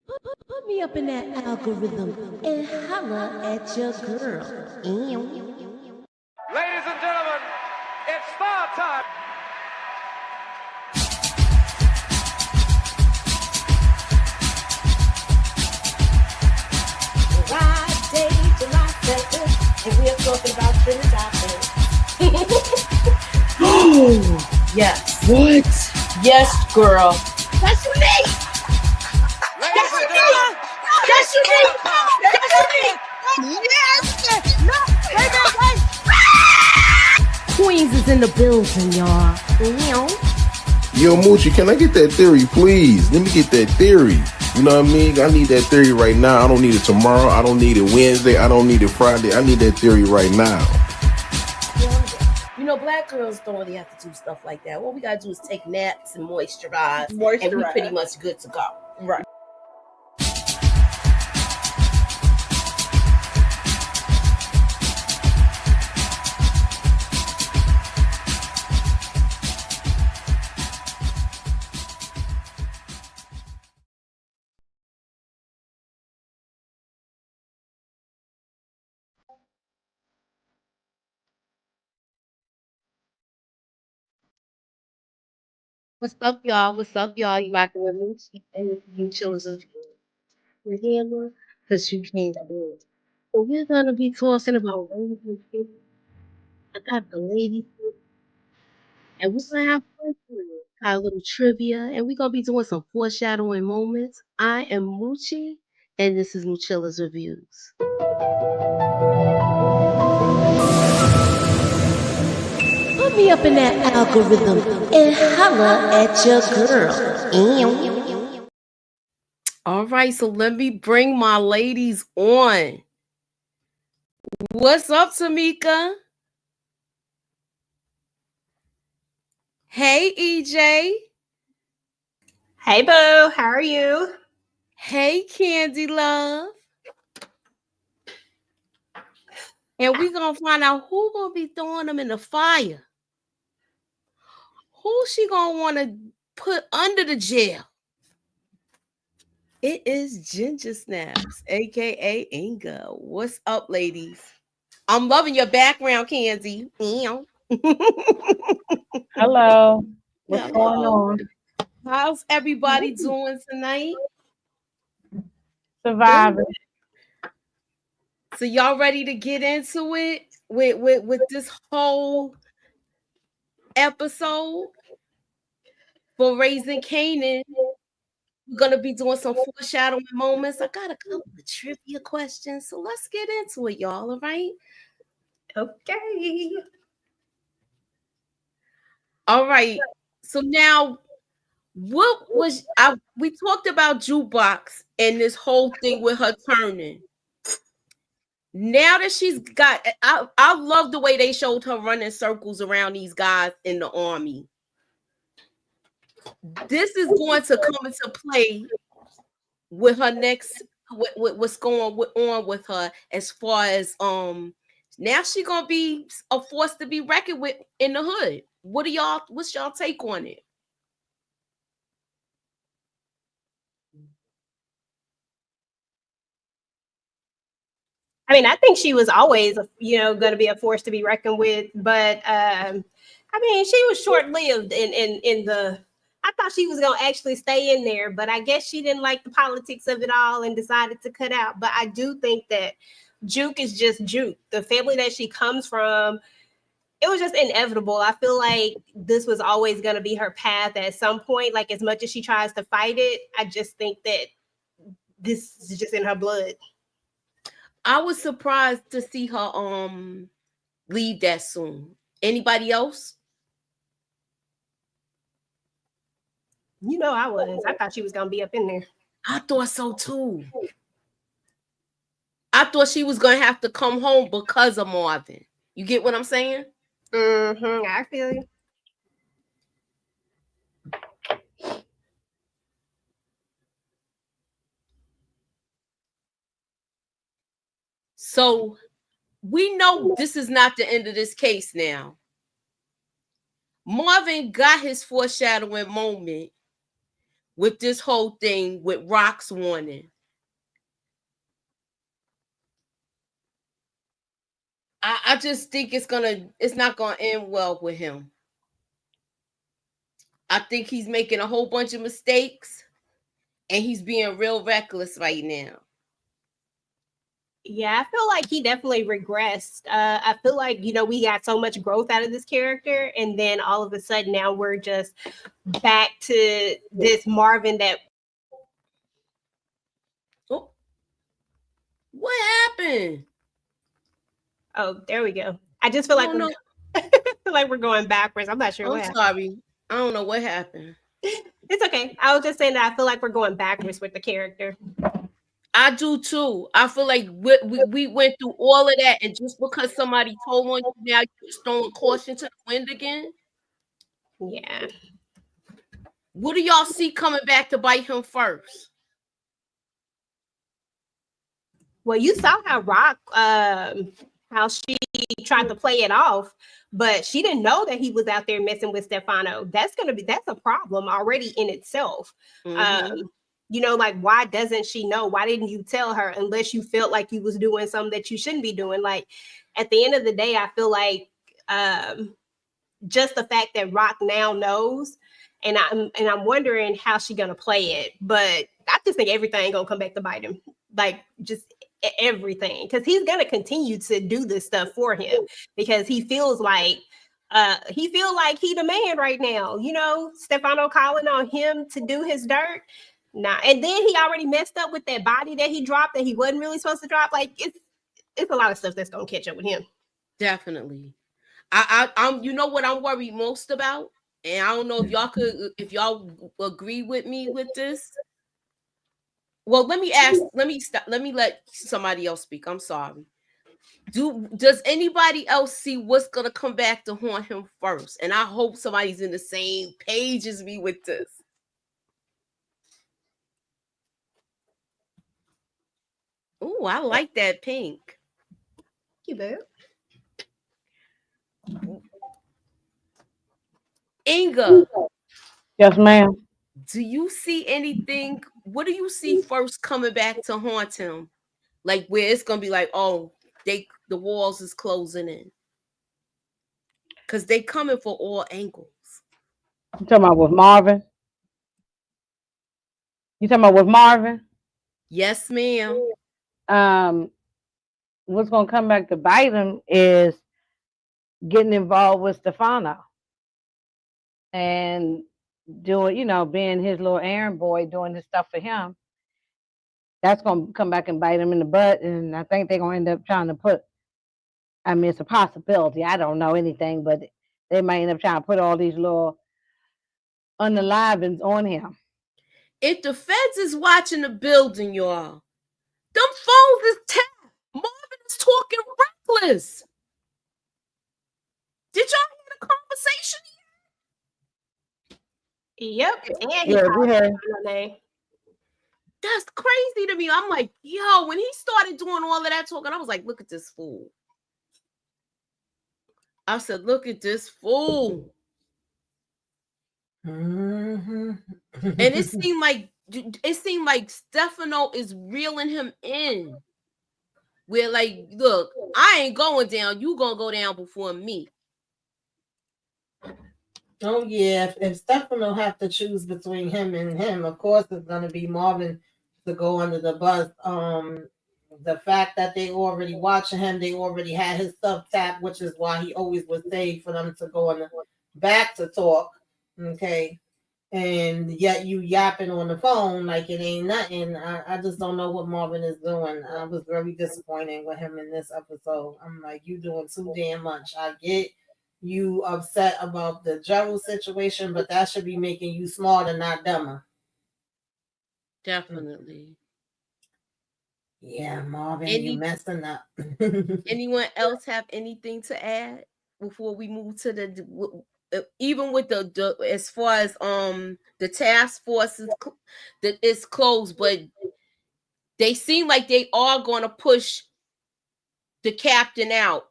Put me up in that algorithm and holla at your girl. Ladies and gentlemen, it's star time. Friday, July 2nd, and we are talking about trending topics. Oh, Yes. what? Yes, girl. That's unique. Ladies and gentlemen, That's unique. That's unique. Yes. Queens is in the building, y'all. Yo, Moochie, can I get that theory, please? Let me get that theory. You know what I mean? I need that theory right now. I don't need it tomorrow. I don't need it Wednesday. I don't need it Friday. I need that theory right now. You know, black girls don't really have to do stuff like that. What we gotta do is take naps and moisturize. And we pretty much good to go. Right. What's up, y'all? What's up, y'all? You rocking with me? And you chillers of the handler? Because you can't do it. So we're gonna be talking about raising kids. I got the ladies, and we're gonna have fun with it. Got a little trivia, and we're gonna be doing some foreshadowing moments. I am Moochie, and this is Moochilla's Reviews. Put me up in that algorithm and holla at your girl. All right, so let me bring my ladies on. What's up, Tamika? Hey, EJ. Hey, boo. How are you? Hey, Candy Love. And we're going to find out who going to be throwing them in the fire. Who she going to want to put under the jail? It is Ginger Snaps, a.k.a. Inga. What's up, ladies? I'm loving your background, Candy. Hello. What's Hello. going on? How's everybody doing tonight? Surviving. So y'all ready to get into it with this whole episode for Raising Kanan? We're gonna be doing some foreshadowing moments. I got a couple of trivia questions, so let's get into it, y'all. All right? Okay. All right. So now, what was we talked about jukebox and this whole thing with her turning. Now that she's got, I love the way they showed her running circles around these guys in the army. This is going to come into play with her next, what's going on with her as far as now she's gonna be a force to be reckoned with in the hood. What's y'all take on it? I mean, I think she was always, going to be a force to be reckoned with. But I mean, she was short-lived in the. I thought she was going to actually stay in there, but I guess she didn't like the politics of it all and decided to cut out. But I do think that Juke is just Juke. The family that she comes from, it was just inevitable. I feel like this was always going to be her path at some point. Like, as much as she tries to fight it, I just think that this is just in her blood. I was surprised to see her leave that soon. Anybody else? You know, I was. I thought she was gonna be up in there. I thought so too. I thought she was gonna have to come home because of Marvin. You get what I'm saying? Mm-hmm. I feel you. So we know this is not the end of this case now. Marvin got his foreshadowing moment with this whole thing with Rock's warning. I just think it's not gonna end well with him. I think he's making a whole bunch of mistakes and he's being real reckless right now. Yeah, I feel like he definitely regressed. I feel like, we got so much growth out of this character, and then all of a sudden now we're just back to this Marvin that. Oh, what happened? Oh, there we go. I just feel like we're going backwards. I'm not sure. I'm sorry. I don't know what happened. It's okay. I was just saying that I feel like we're going backwards with the character. I do too. I feel like we went through all of that, and just because somebody told on you, now you're throwing caution to the wind again. Yeah. What do y'all see coming back to bite him first? Well, you saw how Rock, how she tried to play it off, but she didn't know that he was out there messing with Stefano. That's a problem already in itself. Mm-hmm. Like, why doesn't she know? Why didn't you tell her unless you felt like you was doing something that you shouldn't be doing? Like, at the end of the day, I feel like just the fact that Rock now knows, and I'm wondering how she gonna play it. But I just think everything gonna come back to bite him. Like, just everything, because he's gonna continue to do this stuff for him because he feels like he the man right now. Stefano calling on him to do his dirt. Nah, and then he already messed up with that body that he dropped that he wasn't really supposed to drop. Like, it's a lot of stuff that's gonna catch up with him. Definitely. I'm you know what I'm worried most about, and I don't know if y'all agree with me with this. Well, let me let somebody else speak. I'm sorry. Does anybody else see what's gonna come back to haunt him first? And I hope somebody's in the same page as me with this. Oh, I like that pink. Thank you, boo. Inga. Yes, ma'am. Do you see anything? What do you see first coming back to haunt him? Like, where it's gonna be like, oh, the walls is closing in. Because they coming for all angles. You talking about with Marvin? Yes, ma'am. What's gonna come back to bite him is getting involved with Stefano and doing, being his little errand boy, doing his stuff for him. That's gonna come back and bite him in the butt, and I think they're gonna end up trying to put. I mean, it's a possibility. I don't know anything, but they might end up trying to put all these little unalivings on him. If the feds is watching the building, y'all, them phones is tapped. Marvin is talking reckless. Did y'all hear the conversation? Yep. And he called her name. That's crazy to me. I'm like, yo, when he started doing all of that talking, I was like, look at this fool. I said, look at this fool. Mm-hmm. And it seemed like Stefano is reeling him in. Where, like, look, I ain't going down. You gonna go down before me. Oh yeah, if Stefano have to choose between him and him, of course it's gonna be Marvin to go under the bus. The fact that they already watching him, they already had his stuff tapped, which is why he always was saved for them to go on the back to talk. Okay. And yet you yapping on the phone like it ain't nothing. I just don't know what Marvin is doing. I was very disappointed with him in this episode. I'm like, you doing too damn much. I get you upset about the Gerald situation, but that should be making you smarter, not dumber. Definitely. Yeah, Marvin, you messing up. Anyone else have anything to add before we move to the even with the as far as the task force is closed, but they seem like they are going to push the captain out.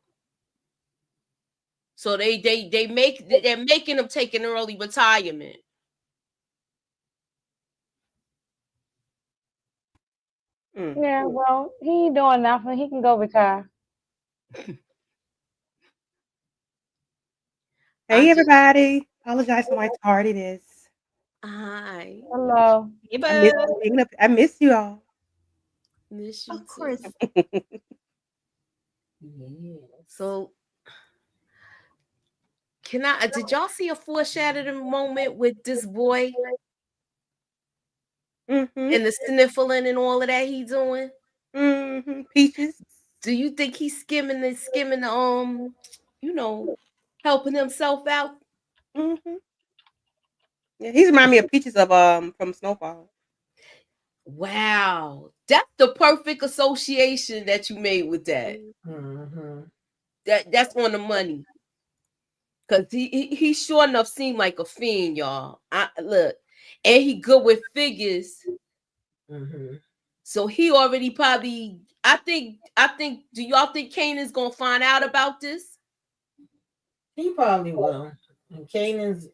So they're making him take an early retirement. Yeah, well, he ain't doing nothing. He can go retire. Hey, everybody. Apologize for my tardiness. Hi. Hello. Hey, I miss bud. hanging up. I miss you all. Miss you Of too. course. So did y'all see a foreshadowing moment with this boy Mm-hmm. and the sniffling and all of that he doing? Mm-hmm. Peaches. Do you think he's skimming helping himself out? Mm-hmm. Yeah, he's remind me of Peaches of from Snowfall. Wow. That's the perfect association that you made with that. Mm-hmm. That's on the money. Cause he sure enough seemed like a fiend, y'all. Look, and he good with figures. Mm-hmm. So he already probably. I think. Do y'all think Kanan's gonna find out about this? He probably will. And Kanan's,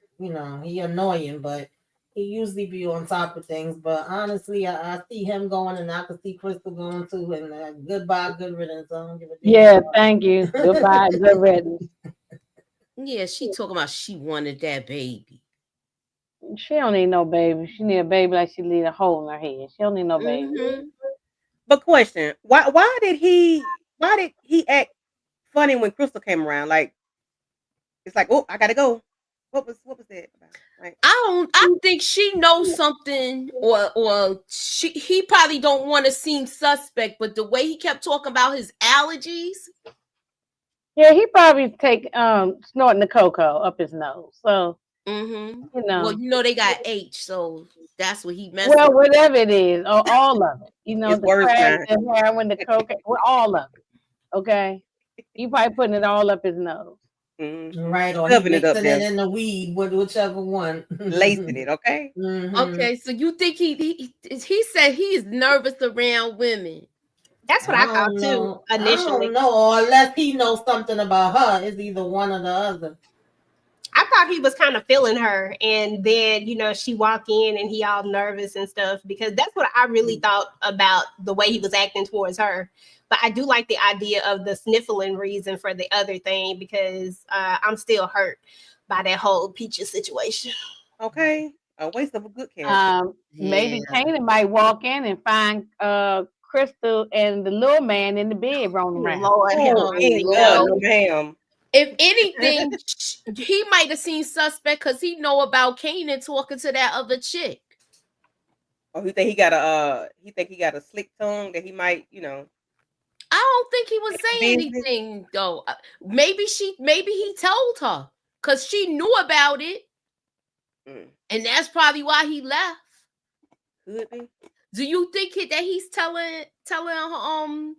he annoying, but he usually be on top of things. But honestly, I see him going, and I can see Crystal going too. And goodbye, good riddance. I don't give a damn. Yeah, thank you. Goodbye, good riddance. Yeah, she talking about she wanted that baby. She don't need no baby. She need a baby like she need a hole in her head. She don't need no baby. Mm-hmm. But question: why did he act funny when Crystal came around? Like it's like, oh, I gotta go. What was that about? Like, I think she knows something, or he probably don't want to seem suspect, but the way he kept talking about his allergies. Yeah, he probably take snorting the cocoa up his nose. So Well, they got H, so that's what he meant. Well, whatever it is, or all of it. it's The worse crack, now. the heroin, the cocaine, all of it. Okay, you probably putting it all up his nose. Mm-hmm. Right, or Stuffing he it up mixing it there, in the weed, whichever one. lacing it. Okay. Mm-hmm. Okay, so you think he said he's nervous around women? That's what I thought too initially. I don't know, or unless he knows something about her, it's either one or the other. I thought he was kind of feeling her, and then she walk in and he all nervous and stuff, because that's what I really thought about the way he was acting towards her. But I do like the idea of the sniffling reason for the other thing, because I'm still hurt by that whole Peaches situation. Okay. A waste of a good character. Maybe Kanan might walk in and find Crystal and the little man in the bed rolling around. Lord, No, ma'am. If anything, he might have seen suspect because he know about Kanan talking to that other chick. Oh, you think he got a slick tongue that he might, I don't think he was saying anything though. Maybe he told her because she knew about it, and that's probably why he left. Could be. Do you think that he's telling Kanan?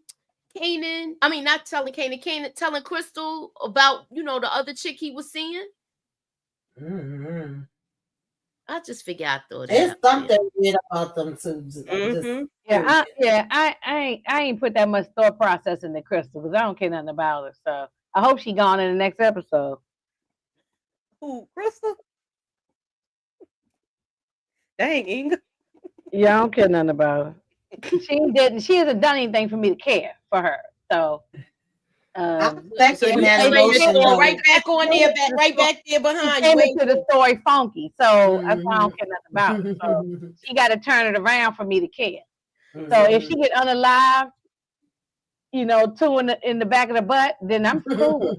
I mean, not telling Kanan telling Crystal about the other chick he was seeing? Mm-hmm. I just figure I thought it's something weird about them too. I ain't put that much thought process into Crystal because I don't care nothing about her. So I hope she gone in the next episode. Who, Crystal? Dang, Inga. Yeah, I don't care nothing about her. She hasn't done anything for me to care for her. So so you right back on there, right back there behind you. Came into the story funky, so I don't care nothing about her. So she got to turn it around for me to care. So if she get unalive, two in the back of the butt, then I'm cool.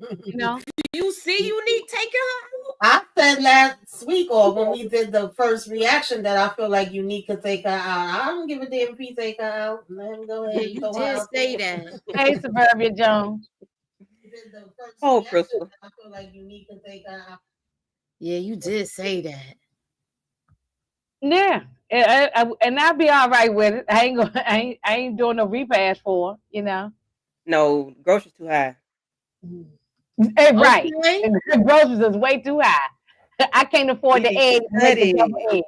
You see, Unique taking her. I said last week, or when we did the first reaction, that I feel like Unique could take her out. I don't give a damn if he take her out. Let him go ahead. Yeah, you did say that. Hey, Suburbia Jones. Oh, Crystal. I feel like Unique could take her out. Yeah, you did say that. Yeah, and I'll be all right with it. I ain't doing no repass for her, No, groceries too high. Hey, right. Okay. The groceries is way too high. I can't afford the egg to make a double egg.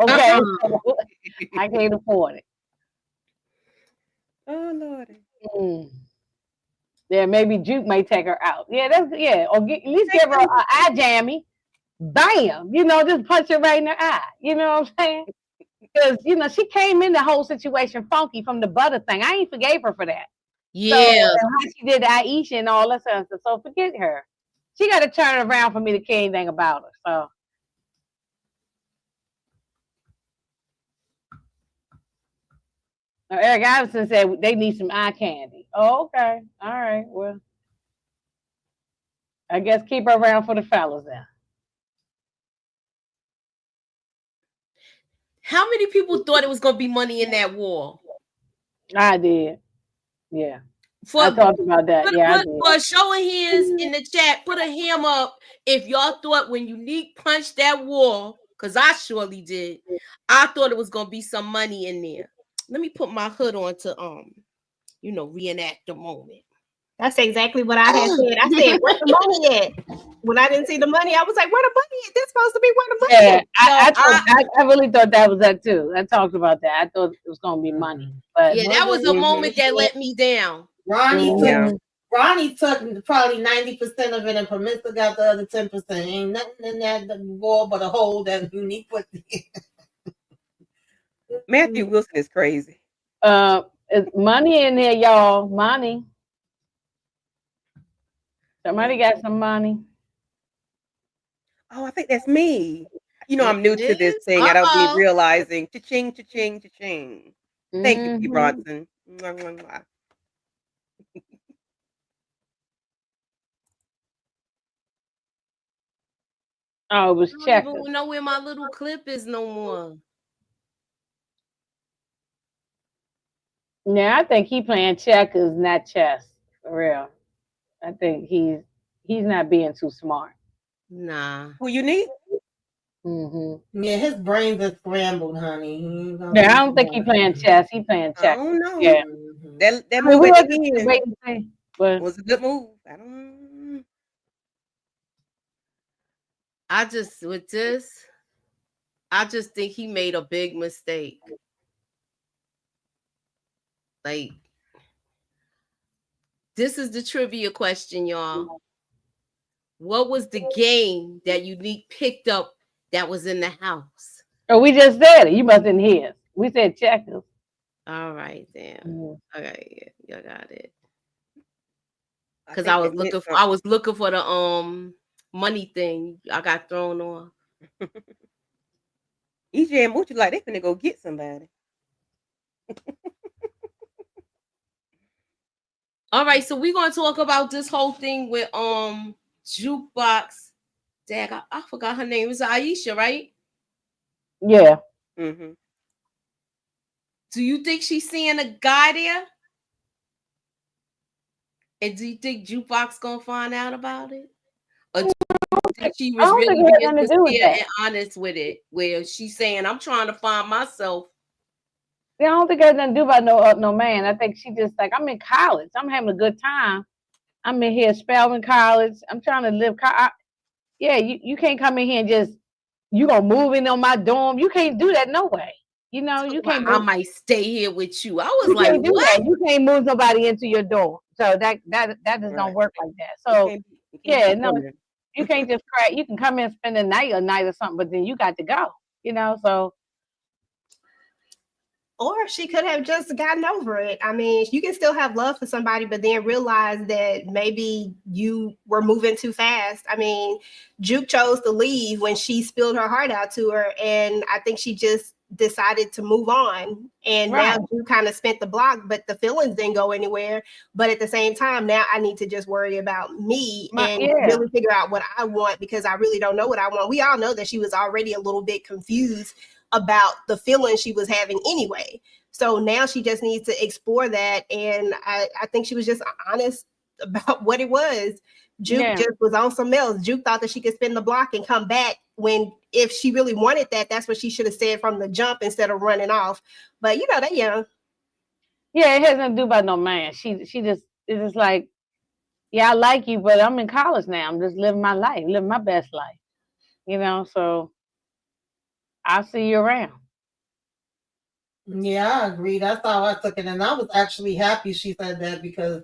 Okay, I can't afford it. Oh Lord. Yeah, maybe Juke may take her out. Yeah, or at least give her an eye jammy. Bam, just punch her right in the eye. You know what I'm saying? Because she came in the whole situation funky from the butter thing. I ain't forgave her for that. So Yeah. and how she did Aisha and all that stuff. So forget her. She got to turn around for me to care anything about her. So. Now, Eric Iverson said they need some eye candy. Oh, okay. All right. Well, I guess keep her around for the fellas then. How many people thought it was gonna be money in that war? I did. Yeah. For, I talked about that. Yeah, I did. For a show of hands in the chat, put a hand up if y'all thought when Unique punched that wall, because I surely did. I thought it was gonna be some money in there. Let me put my hood on to reenact the moment. That's exactly what I had said. I said, "Where's the money at?" When I didn't see the money, I was like, "Where the money at? This supposed to be where the money at." I really thought that was that too. I talked about that. I thought it was gonna be money, but yeah, that was a moment that let me down. Ronnie took probably 90% of it, and Permissive got the other 10%. Ain't nothing in that wall but a hole that Unique put in. Matthew Wilson is crazy. It's money in here, y'all. Money. Somebody got some money. Oh, I think that's me. I'm new to this thing. I don't be realizing. Cha-ching, cha-ching, cha-ching. Thank you, P. Bronson. Oh, it was checkers. I don't even know where my little clip is no more. Yeah, I think he playing checkers, not chess. For real. I think he's not being too smart. Nah. Who Unique? Mm-hmm. Yeah, his brains are scrambled, honey. Yeah, I don't think he's playing chess. He's playing checkers. I don't know. Yeah. That move at the end was a good move. I don't. I just think he made a big mistake. Like, this is the trivia question, y'all. What was the game that Unique picked up that was in the house? Oh, we just said it. You mustn't hear. We said checkers. All right, then. Mm-hmm. Okay, yeah, you got it. Because I was looking for the money thing. I got thrown off. EJ and Moochie like they finna go get somebody. All right, so we're gonna talk about this whole thing with Jukebox. Dag, I forgot her name. It was Aisha, right? Yeah. Mm-hmm. Do you think she's seeing a guy there? And do you think Jukebox gonna find out about it? Or do you think she was really being sincere and honest with it? Where she's saying, I'm trying to find myself. Yeah, I don't think it has nothing to do about no man. I think she just like, I'm in college. I'm having a good time. I'm in here Spelman College. I'm trying to live. Yeah, you can't come in here and just, you gonna move in on my dorm. You can't do that no way. You can't. I might stay here with you. I was like, what? That. You can't move nobody into your dorm. So that just don't work like that. So you can't just crack. You can come in and spend a night or something, but then you got to go. So. Or she could have just gotten over it. I mean, you can still have love for somebody, but then realize that maybe you were moving too fast. I mean, Juke chose to leave when she spilled her heart out to her, and I think she just decided to move on. And now Juke kind of spent the block, but the feelings didn't go anywhere. But at the same time, now I need to just worry about me and really figure out what I want, because I really don't know what I want. We all know that she was already a little bit confused about the feeling she was having anyway. So now she just needs to explore that. And I think she was just honest about what it was. Juke just was on some else. Juke thought that she could spin the block and come back, when if she really wanted that, that's what she should have said from the jump instead of running off. But they're young. Yeah, it has nothing to do about no man. She just is just like, yeah, I like you, but I'm in college now. I'm just living my life, living my best life. So I'll see you around. Yeah, I agree. That's how I took it. And I was actually happy she said that, because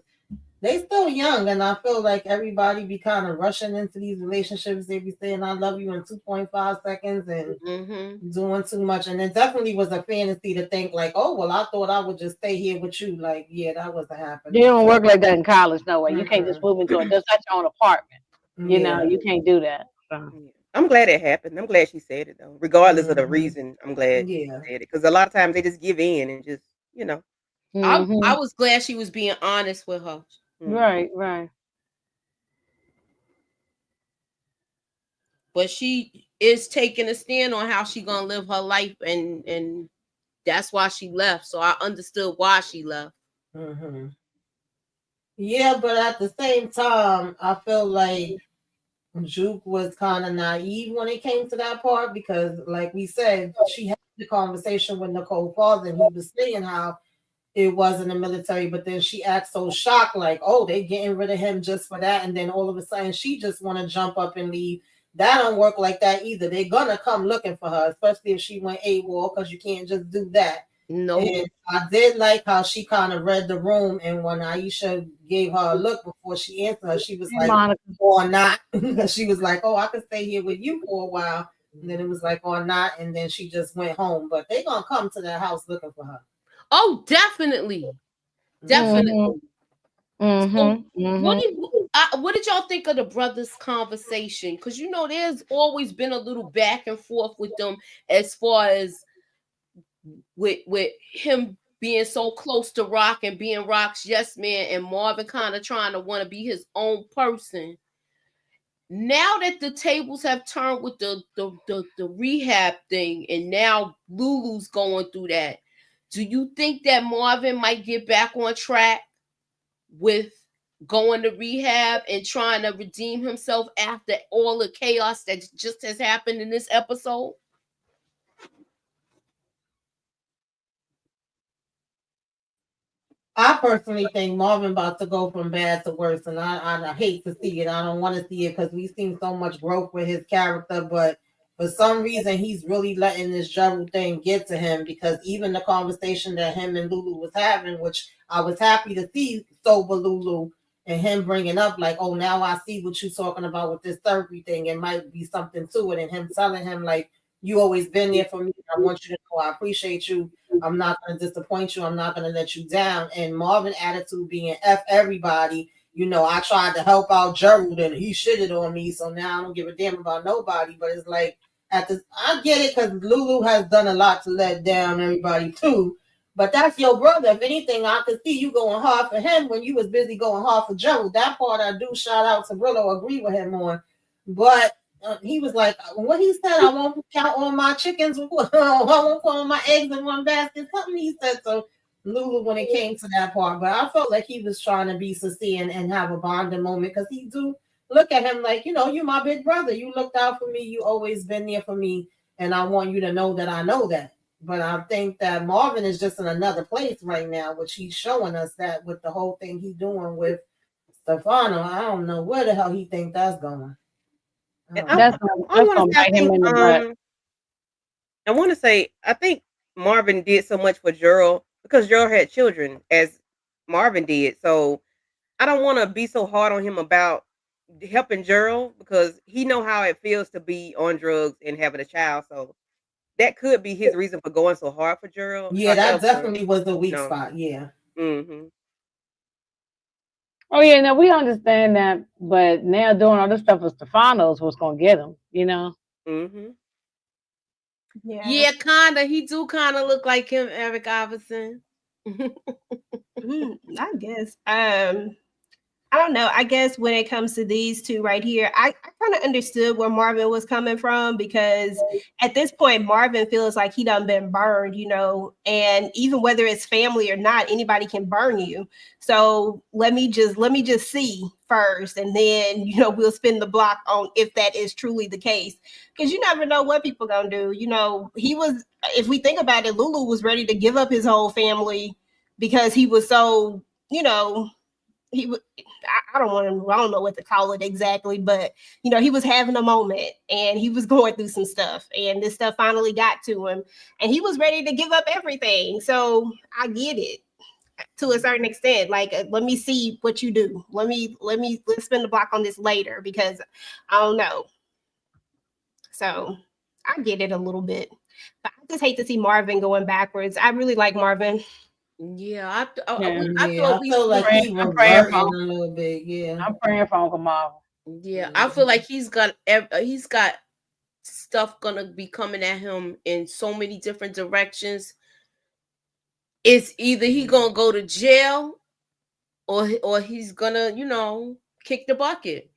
they still young, and I feel like everybody be kind of rushing into these relationships. They be saying "I love you" in 2.5 seconds and doing too much. And it definitely was a fantasy to think like, oh well, I thought I would just stay here with you. Like, yeah, that wasn't You happening. don't work like that in college, no way. You can't just Mm-mm. move into that's your own apartment. You know, Yeah. you can't do that. So. Yeah. I'm glad it happened. I'm glad she said it though, regardless of the Mm-hmm. reason. I'm glad she Yeah. said it because a lot of times they just give in and just, you know. I Mm-hmm. was glad she was being honest with her. Mm. Right, right. But she is taking a stand on how she gonna live her life, and that's why she left. So I understood why she left. Mm-hmm. Yeah, but at the same time, I feel like Juke was kind of naive when it came to that part because, like we said, she had the conversation with Nicole Falls and he was saying how it was in the military, but then she acts so shocked, like, oh, they getting rid of him just for that, and then all of a sudden she just want to jump up and leave. That don't work like that either. They're gonna come looking for her, especially if she went AWOL, because you can't just do that. No, And I did like how she kind of read the room, and when Aisha gave her a look before she answered her, she was Hey, like, Monica. or not. She was like, oh, I could stay here with you for a while. And then it was like, or not. And then she just went home. But they going to come to that house looking for her. oh, definitely, definitely. So what did y'all think of the brothers' conversation? Because you know, there's always been a little back and forth with them as far as with him being so close to Rock and being Rock's yes man, and Marvin kind of trying to want to be his own person. Now that the tables have turned with the rehab thing, and now Lulu's going through that, do you think that Marvin might get back on track with going to rehab and trying to redeem himself after all the chaos that just has happened in this episode? I personally think Marvin about to go from bad to worse, and I hate to see it. I don't want to see it because we've seen so much growth with his character, but for some reason he's really letting this Gerald thing get to him. Because even the conversation that him and Lulu was having, which I was happy to see sober Lulu and him bringing up like, oh, now I see what you're talking about with this therapy thing. It might be something to it, and him telling him like, you always been there for me. I want you to know I appreciate you. I'm not going to disappoint you. I'm not going to let you down. And Marvin attitude being F everybody. You know, I tried to help out Gerald and he shitted on me. So now I don't give a damn about nobody. But it's like, I get it because Lulu has done a lot to let down everybody too. But that's your brother. If anything, I could see you going hard for him when you was busy going hard for Gerald. That part I do shout out to Brillo, agree with him on. But he was like, what he said, I won't count all my chickens, I won't put all my eggs in one basket. Something he said to Lulu when it came to that part. But I felt like he was trying to be sincere and have a bonding moment because he do look at him like, you know, you my big brother. You looked out for me. You always been there for me. And I want you to know that I know that. But I think that Marvin is just in another place right now, which he's showing us that with the whole thing he's doing with Stefano. I don't know where the hell he think that's going. And Oh. I want to say, I bite him think, in the butt. I want to say, I think Marvin did so much for Gerald because Gerald had children as Marvin did. So I don't want to be so hard on him about helping Gerald because he know how it feels to be on drugs and having a child. So that could be his reason for going so hard for Gerald. Yeah, that However, definitely was the weak no. spot. Yeah. Mm-hmm. Oh yeah, no, we understand that, but now doing all this stuff with Stefano's what's gonna get him, you know. Mm-hmm. Yeah, kinda. He do kind of look like him, Eric Iverson. I guess. I don't know. I guess when it comes to these two right here, I kind of understood where Marvin was coming from because at this point, Marvin feels like he done been burned, you know, and even whether it's family or not, anybody can burn you. So let me just see first, and then, you know, we'll spin the block on if that is truly the case. Because you never know what people gonna do. You know, if we think about it, Lulu was ready to give up his whole family because he was so, you know, I don't know what to call it exactly, but you know, he was having a moment and he was going through some stuff, and this stuff finally got to him and he was ready to give up everything. So I get it. to a certain extent. Like, let me see what you do. Let's spin the block on this later because I don't know. So I get it a little bit, but I just hate to see Marvin going backwards. I really like Marvin. Yeah, I I thought we feel like flipped. he I'm praying reverting a for. little bit. Yeah. I'm praying for Uncle Marvin. Yeah, I feel like he's got stuff gonna be coming at him in so many different directions. It's either he gonna go to jail or he's gonna, kick the bucket.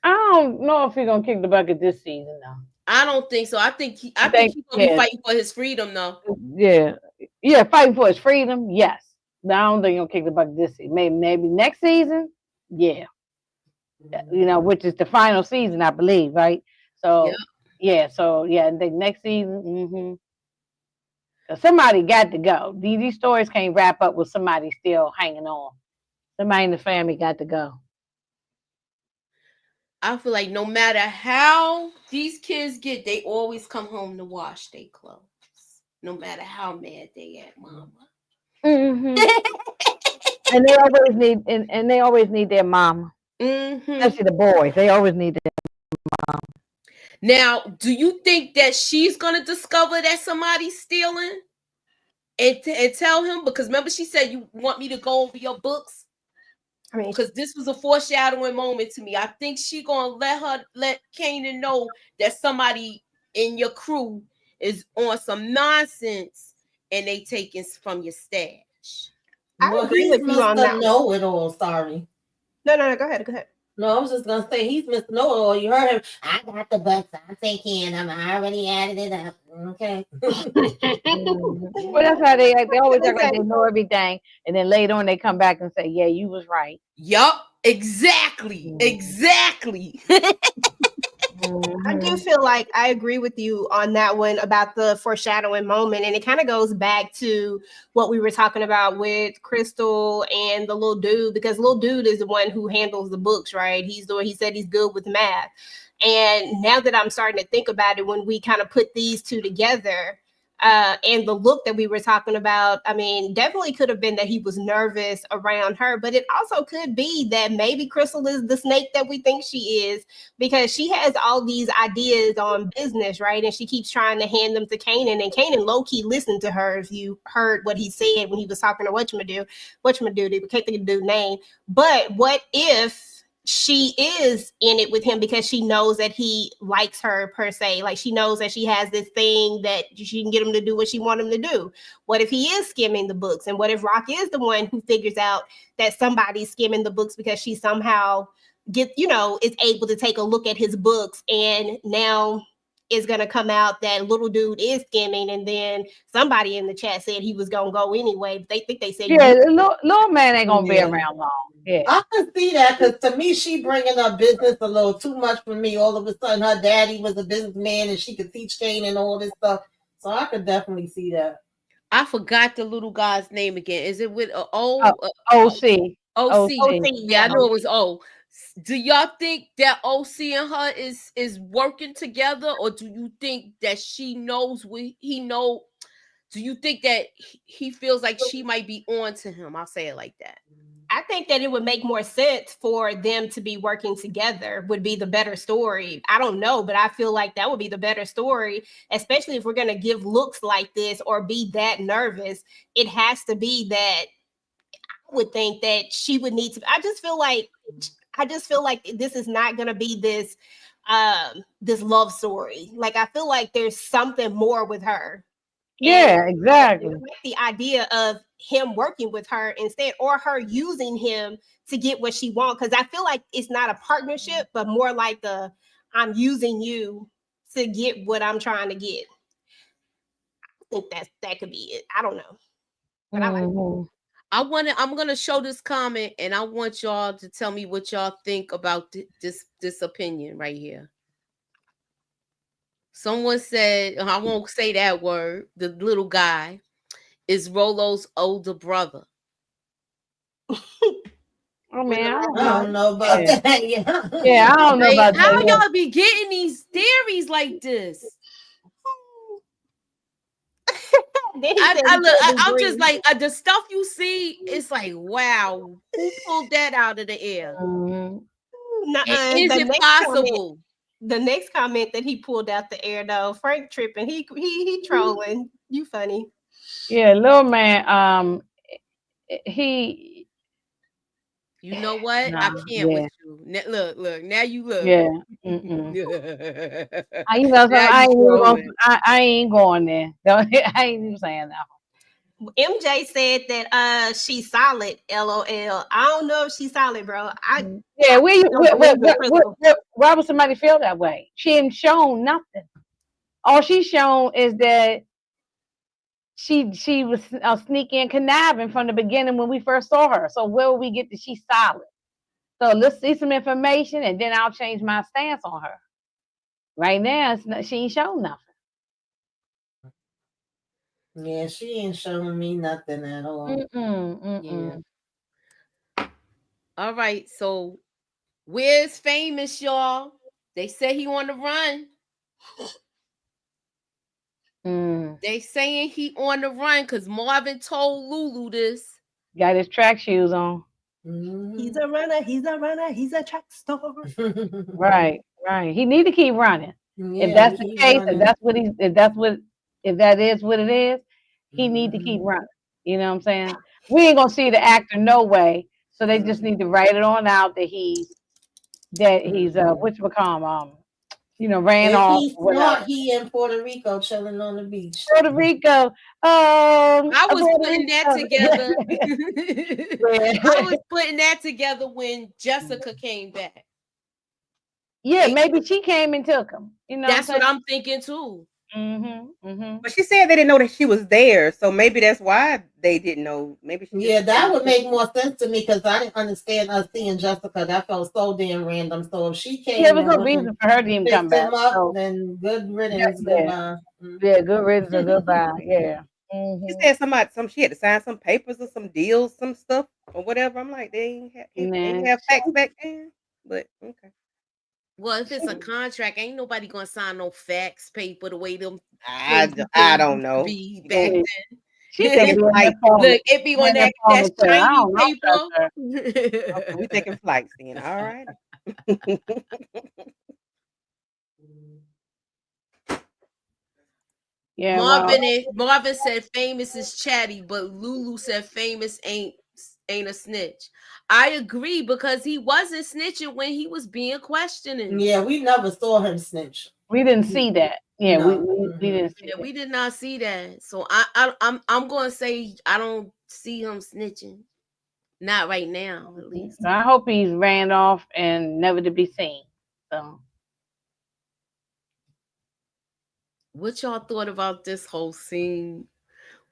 I don't know if he's gonna kick the bucket this season though. I don't think so. I think he's gonna be fighting for his freedom though. Yeah, fighting for his freedom. Yes, but I don't think he'll kick the bucket this season. Maybe next season. Yeah, which is the final season, I believe, right? So I think next season. Somebody got to go. These stories can't wrap up with somebody still hanging on. Somebody in the family got to go. I feel like no matter how these kids get, they always come home to wash their clothes. No matter how mad they at mama. And they always need their mama. Especially the boys. They always need their mom. Now, do you think that she's gonna discover that somebody's stealing and tell him? Because remember, she said, "You want me to go over your books?" I mean, because this was a foreshadowing moment to me. I think she gonna let Kanan know that somebody in your crew is on some nonsense and they taking from your stash. I agree with you on that. Know it all. Sorry. No. Go ahead. No, I was just gonna say he's Mr. Know-it-all. You heard him. I got the bucks. I'm taking them. I already added it up. Okay. Well, that's how they act. They always act like they know everything, and then later on they come back and say, "Yeah, you was right." Yup, exactly. I do feel like I agree with you on that one about the foreshadowing moment. And it kind of goes back to what we were talking about with Crystal and the little dude, because little dude is the one who handles the books, right? He said he's good with math. And now that I'm starting to think about it, when we kind of put these two together, and the look that we were talking about, I mean, definitely could have been that he was nervous around her, but it also could be that maybe Crystal is the snake that we think she is, because she has all these ideas on business, right? And she keeps trying to hand them to Kanan, and Kanan low-key listened to her. If you heard what he said when he was talking to whatchamadu, we can't think of the dude's name, but what if she is in it with him because she knows that he likes her, per se? Like, she knows that she has this thing that she can get him to do what she wants him to do. What if he is skimming the books? And what if Rock is the one who figures out that somebody's skimming the books because she somehow is able to take a look at his books, and now is going to come out that little dude is skimming, and then somebody in the chat said he was going to go anyway. But they think they said, little man ain't going to be around long. Yeah. I can see that, because to me, she bringing up business a little too much for me. All of a sudden, her daddy was a businessman and she could teach Kane and all this stuff. So I could definitely see that. I forgot the little guy's name again. Is it with O? OC. OC. Yeah, I know it was O. Do y'all think that OC and her is working together, or do you think that she knows what he know? Do you think that he feels like she might be on to him? I'll say it like that. I think that it would make more sense for them to be working together, would be the better story. I don't know, but I feel like that would be the better story, especially if we're going to give looks like this or be that nervous. It has to be that I would think that she would need to. I just feel like this is not going to be this love story. Like, I feel like there's something more with her. Yeah, exactly. The idea of him working with her instead, or her using him to get what she wants. Because I feel like it's not a partnership, but more like I'm using you to get what I'm trying to get. I think that could be it. I don't know. But I'm gonna show this comment, and I want y'all to tell me what y'all think about this opinion right here. Someone said, I won't say that word, the little guy is Rolo's older brother. Oh man, I don't know about that. Yeah, I don't know about that. How y'all be getting these theories like this? Then he said he I'm couldn't just breathe. like the stuff you see. It's like, wow, who pulled that out of the air? Mhm. And is it possible? The next comment that he pulled out the air though, Frank tripping. He trolling. You funny. Yeah, little man. He. You know what? I can't Yeah. with you. Look. Now you look. Yeah. You know something? Now you trolling. I ain't going there. I ain't even saying that. MJ said that she's solid. LOL. I don't know if she's solid, bro. Yeah, Crystal. why would somebody feel that way? She ain't shown nothing. All she's shown is that she was sneaking and conniving from the beginning when we first saw her. So where will we get that she's solid? So let's see some information, and then I'll change my stance on her. Right now, she ain't shown nothing. Yeah, she ain't showing me nothing at all. Yeah. All right, so where's Famous, y'all? They say he on the run. They saying he on the run because Marvin told Lulu this. Got his track shoes on. He's a runner. He's a runner. He's a track star. Right. He need to keep running. Yeah, if that's the case, if that is what it is, he need to keep running. You know what I'm saying? We ain't gonna see the actor no way. So they just need to write it on out that he's whatchamacallit, ran if off. he's not, he in Puerto Rico chilling on the beach. Puerto Rico. I was putting that together. I was putting that together when Jessica came back. Yeah, maybe she came and took him. That's what I'm thinking too. But she said they didn't know that she was there, so maybe that's why they didn't know. Maybe that would make more sense to me because I didn't understand us seeing Jessica. That felt so damn random. So if she came, there was no reason for her to even come back. Then good riddance, goodbye. Yeah, good riddance and goodbye. Yeah. She said she had to sign some papers or some deals, some stuff or whatever. I'm like, they ain't have facts back then, but okay. Well, if it's a contract, ain't nobody gonna sign no fax paper the way them. I don't know. Be back then. She thinking like, look, it be on that shiny paper. Okay, we taking flights then. All right. Yeah, Marvin said Famous is chatty, but Lulu said Famous ain't a snitch. I agree because he wasn't snitching when he was being questioned. Yeah, we never saw him snitch. We didn't see that. Yeah, no. we didn't see we did not see that. So I'm gonna say I don't see him snitching. Not right now, at least. I hope he's ran off and never to be seen. So what y'all thought about this whole scene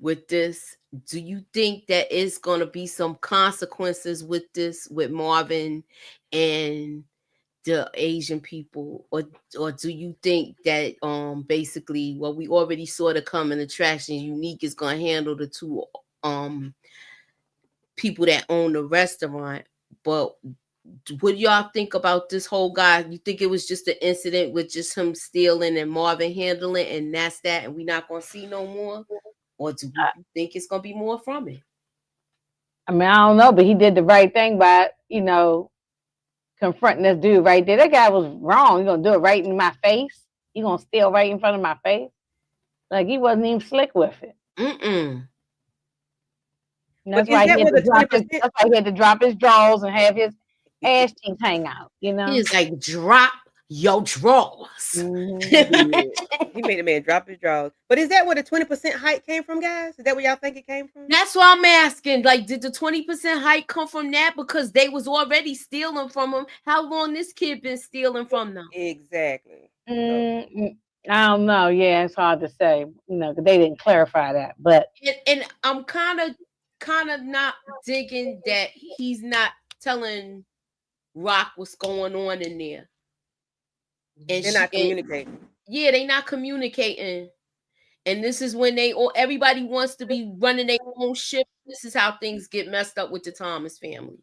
with this? Do you think that it's going to be some consequences with this, with Marvin and the Asian people, or do you think that basically what we already saw the coming attraction, Unique is going to handle the two people that own the restaurant? But what do y'all think about this whole guy? You think it was just an incident with just him stealing and Marvin handling, and that's that, and we're not going to see no more? Or do you think it's going to be more from it? I mean, I don't know, but he did the right thing by, confronting this dude right there. That guy was wrong. He's going to do it right in my face. He's going to steal right in front of my face. Like, he wasn't even slick with it. And that's why he had to drop his drawers and have his ass cheeks hang out, He's like, drop your drawers. He made the man drop his drawers. But is that where the 20% hike came from, guys? Is that where y'all think it came from? That's what I'm asking. Like, did the 20% hike come from that? Because they was already stealing from him. How long this kid been stealing from them? Exactly. I don't know. Yeah, it's hard to say. Because they didn't clarify that. But and I'm kind of not digging that he's not telling Rock what's going on in there. And they're not communicating. They're not communicating. And this is when everybody wants to be running their own ship. This is how things get messed up with the Thomas family.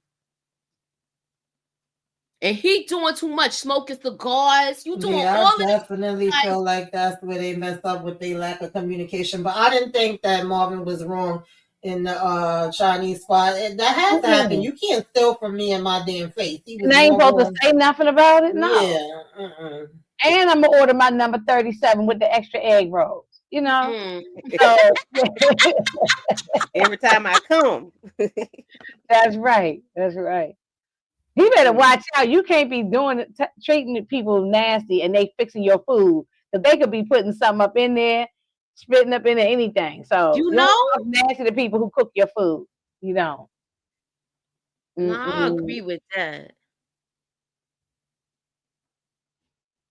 and he doing too much, smoking cigars. You doing Yeah, all I of this. definitely feel like that's where they messed up with their lack of communication. But I didn't think that Marvin was wrong in the Chinese spot. That has to happen. You can't steal from me in my damn face. He was And I ain't more supposed to say nothing about it. No. Yeah. And I'm gonna order my number 37 with the extra egg rolls. You know. Mm. So Every time I come. that's right. That's right. He better watch out. You can't be doing it, treating people nasty and they fixing your food. Because they could be putting something up in there, spitting up in there, anything. So You don't know? talk nasty to people who cook your food. You don't. No, I agree with that.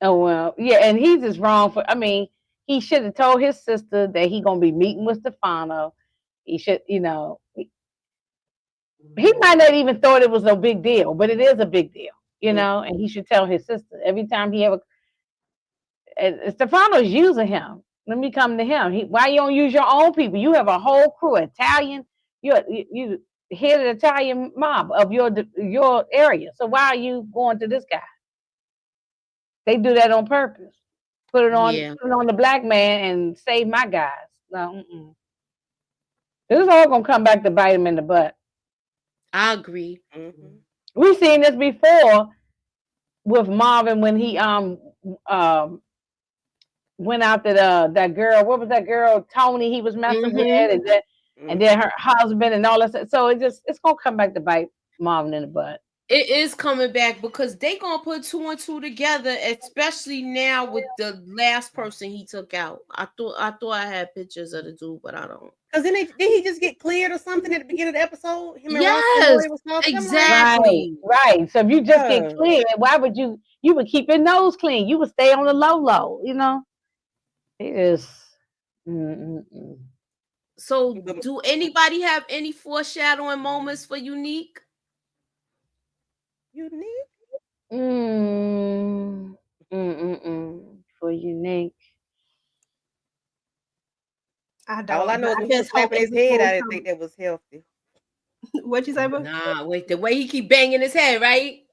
Oh well, yeah, and he's just wrong for. I mean, he should have told his sister that he gonna be meeting with Stefano. He should, you know, he might not even thought it was no big deal, but it is a big deal, you know. And he should tell his sister every time he ever. Stefano's using him. Let me come to him. Why you don't use your own people? You have a whole crew, Italian. You head of the Italian mob of your area. So why are you going to this guy? They do that on purpose. Put it on the black man and save my guys. No, this is all gonna come back to bite him in the butt. I agree. We've seen this before with Marvin when he went after that girl. What was that girl? Tony. He was messing with, and then her husband and all that. So it's gonna come back to bite Marvin in the butt. It is coming back because they gonna put 2 and 2 together, especially now with the last person he took out. I thought I had pictures of the dude, but I don't. Because then did he just get cleared or something at the beginning of the episode? Yes, exactly. Right. So if you just get cleared, why would you would keep your nose clean? You would stay on the low, you know. It is. So do anybody have any foreshadowing moments for Unique? For Unique. I don't. All I know is just slapping his head. I didn't think that was healthy. What'd you say, bro? Nah, wait, the way he keep banging his head, right?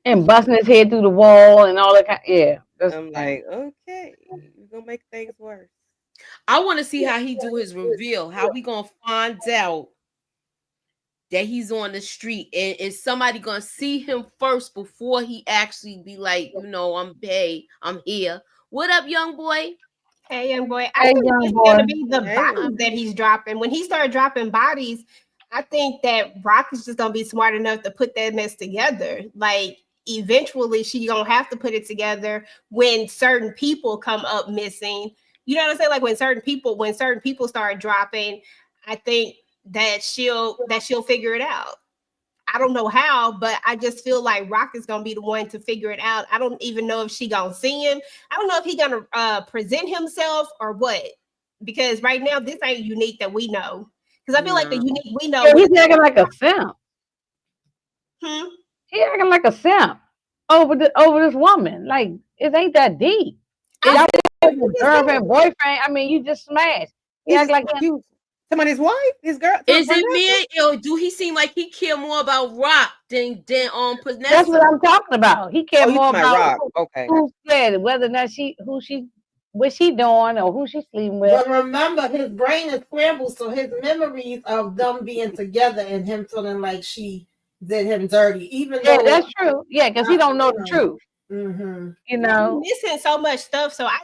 And busting his head through the wall and all that. Yeah. I'm like, okay, you're gonna make things worse. I want to see how he do his reveal. How we gonna find out that he's on the street, and is somebody gonna see him first before he actually be like, you know, I'm here. What up, young boy? Hey, young boy. I think it's gonna be the bodies that he's dropping. When he started dropping bodies, I think that Rock is just gonna be smart enough to put that mess together. Like eventually, she gonna have to put it together when certain people come up missing. You know what I'm saying? Like when certain people start dropping, I think that she'll figure it out. I don't know how, but I just feel like Rock is gonna be the one to figure it out. I don't even know if she gonna see him. I don't know if he gonna present himself or what. Because right now this ain't Unique that we know. Because I feel like the Unique we know. He's acting like a simp. He acting like a simp over this woman. Like it ain't that deep. Girlfriend, boyfriend. I mean, you just smashed. He act like you. Somebody's wife, his girl. Is it me? Or do he seem like he care more about Rock than Vanessa? That's what I'm talking about. He care more about Rock. Who said whether or not what she doing or who she sleeping with. But remember, his brain is scrambled, so his memories of them being together and him feeling like she did him dirty, even though that's true. Yeah, because he don't know the truth. You know, he's missing so much stuff. So I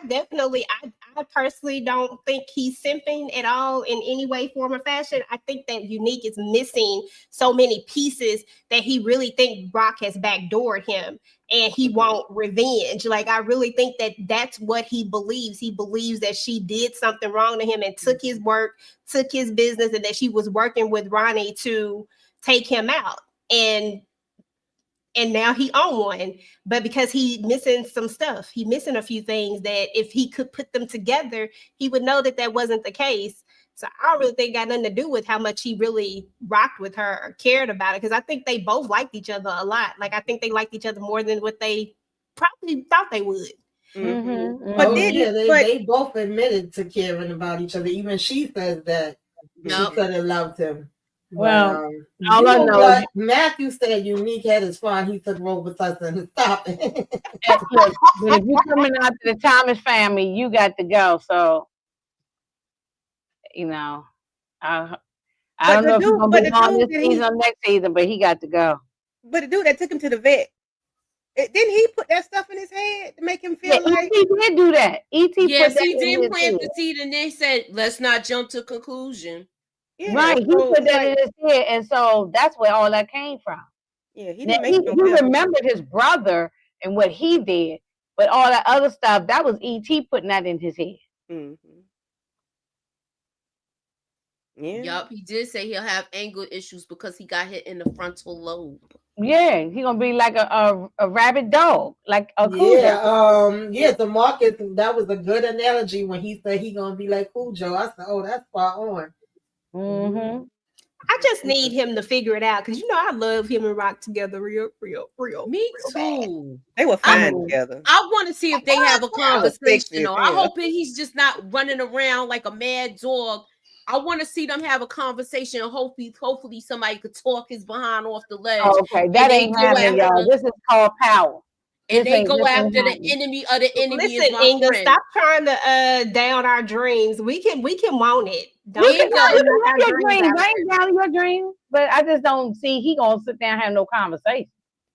personally don't think he's simping at all in any way, form, or fashion. I think that Unique is missing so many pieces that he really think Brock has backdoored him and he want revenge. Like, I really think that that's what he believes. He believes that she did something wrong to him and took his work, took his business, and that she was working with Ronnie to take him out. And now he on one, but because he missing some stuff, he missing a few things that if he could put them together, he would know that wasn't the case. So I don't really think it got nothing to do with how much he really rocked with her or cared about it. Because I think they both liked each other a lot. Like I think they liked each other more than what they probably thought they would. But they both admitted to caring about each other. Even she says that she could have loved him. Well, But, all you I know know what? Matthew said Unique had his fun. He took Robitussin and stopped it. look, but if you're coming out to the Thomas family, you got to go. So, you know, I But don't the know if he's dude, gonna but be the on dude this that season or next season, but he got to go. but the dude that took him to the vet, didn't he put that stuff in his head to make him feel Yeah, like? E.T. did do that. E.T. Yes, put that he in did his plant head. the seed, and they said, "Let's not jump to conclusion." Yeah, Right, he so put it's that in like, his head, and so that's where all that came from. yeah, he Now didn't make no he mess. remembered his brother and what he did, but all that other stuff that was E.T. putting that in his head. Mm-hmm. Yeah. Yup, he did say he'll have anger issues because he got hit in the frontal lobe. Yeah, he gonna be like a rabid dog, like a Cujo. The Marcus, that was a good analogy when he said he gonna be like Cujo. I said, oh, that's spot on. Mm-hmm. I just need him to figure it out because I love him and Rock together real Me bad. too. They were fine together. I want to see if they have a conversation. sexy as Though. I hell. hope he's just not running around like a mad dog. I want to see them have a conversation. Hopefully somebody could talk his behind off the ledge. Okay, that ain't happening, y'all. This is called power. And This they ain't- go this ain't after the happening. enemy of the enemy is Listen, my Inga, friend. stop trying to down our dreams. We can want it. Don't You can knock have our your dreams dreams. out. I ain't down your dreams, but I just don't see he gonna sit down and have no conversation.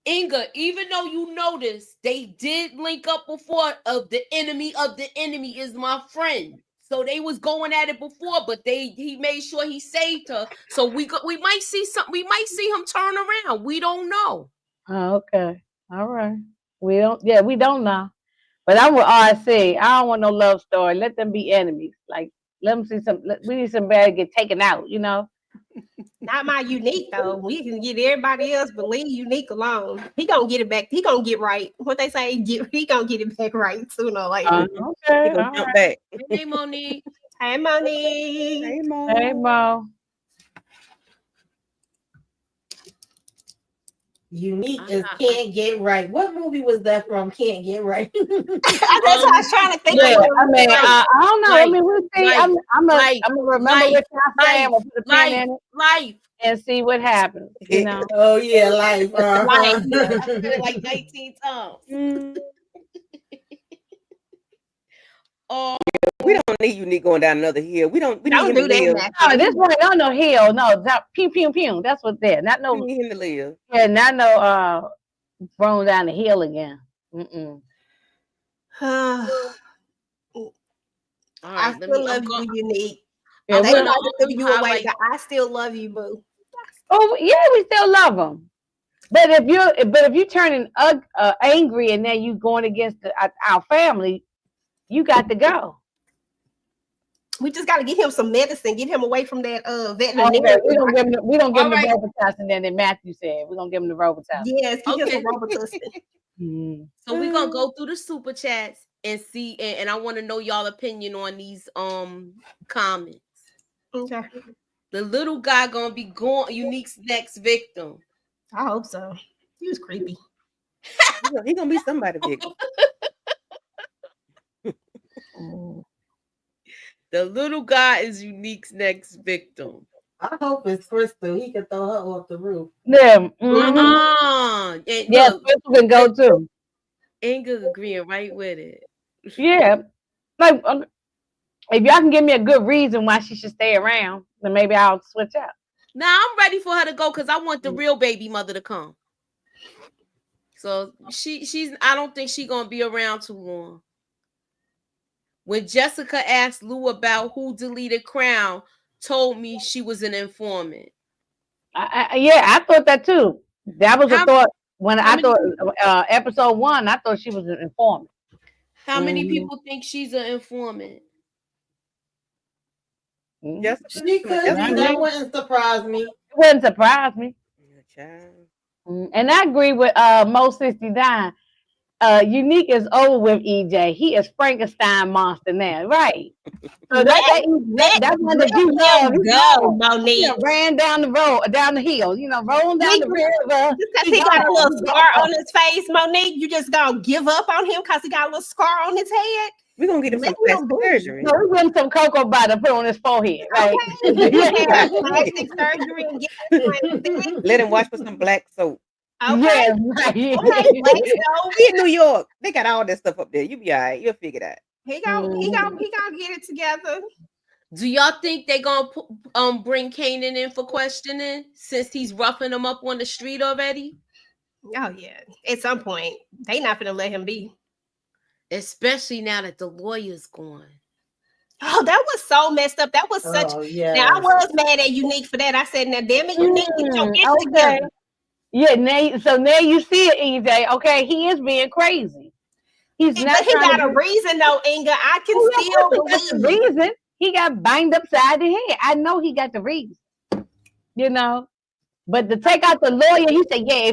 Inga, even though you notice they did link up before of the enemy is my friend. So they was going at it before, but he made sure he saved her. So we might see something. We might see him turn around. We don't know. Oh, okay, all right. We don't know. But I'm with RC. I don't want no love story. Let them be enemies. Like let them see some. We need somebody to get taken out. Not my Unique though. We can get everybody else, but leave Unique alone. He gonna get it back. He gonna get right. What they say, he gonna get it back right sooner or later. Okay. He gonna jump back. Hey, Monique. Hey, Monique. Hey, Mo. Hey, Mo. Unique is Can't Get Right. What movie was that from? Can't Get Right. That's what I was trying to think. Yeah, of. I mean, I don't know. I mean, we'll see. I'm gonna remember what y'all saying. We'll put a pin in it Life. and see what happens. Oh yeah, Life. Life. I said it like 19 times. Oh, We don't need Unique going down another hill. We need him do to live. that. No, this one, no hill. No, pew pew pew. That's what's there. Not no. We need him to live. Yeah, not no. Thrown down the hill again. Mm-mm. I right, still love you, Unique. Yeah, They we'll- might have threw you away, highlight- but I still love you, boo. Oh yeah, we still love them. But if you're turning angry and then you going against our family, you got to go. We just got to get him some medicine, get him away from that Okay, veterinarian. we don't give him All the right. Robitussin that Matthew said. We're gonna give him the Robitussin. Yes, get Okay. him some Robitussin. Mm-hmm. So we're gonna go through the super chats and see, and I want to know y'all opinion on these comments. Okay. The little guy gonna be Unique's next victim. I hope so. He was creepy. He gonna be somebody big. The little guy is Unique's next victim. I hope it's Crystal. He can throw her off the roof. Yeah. And Yes, look, Crystal can go too. Inga agreeing right with it. Yeah. Like if y'all can give me a good reason why she should stay around, then maybe I'll switch out. Now I'm ready for her to go because I want the real baby mother to come. So she's I don't think she's gonna be around too long. When Jessica asked Lou about who deleted Crown, told me she was an informant. I thought that too. That was a thought when I thought episode 1. I thought she was an informant. How many people think she's an informant? Jessica, She could be. That wouldn't surprise me. It wouldn't surprise me. Child. And I agree with Mo 69. Unique is over with EJ. He is Frankenstein monster now, right? So that's one that you love. Go, Monique. He ran down the road, down the hill. Rolling down the river. Because he got a little scar on his face, Monique. You just gonna give up on him because he got a little scar on his head? We're gonna get him some plastic surgery. No, we give him some cocoa butter, put on his forehead, right? Okay, he can have plastic surgery and get Let him wash with some black soap. okay. Yeah, right. Okay, black soap. We in New York. They got all that stuff up there. You be all right. You'll figure it out. He gonna get it together. Do y'all think they gonna bring Kanan in for questioning since he's roughing them up on the street already? Oh yeah, at some point they not gonna let him be. Especially now that the lawyer's gone. Oh, that was so messed up. That was such. yeah. Now I was mad at Unique for that. I said, "Now, damn it, Unique, get your bitch together." Yeah, now you see it, EJ. Okay, he is being crazy. He's But not. he got a reason though, Inga. I can still the believe. reason he got banged upside the head. I know he got the reason. You know, but to take out the lawyer, he said, "Yeah,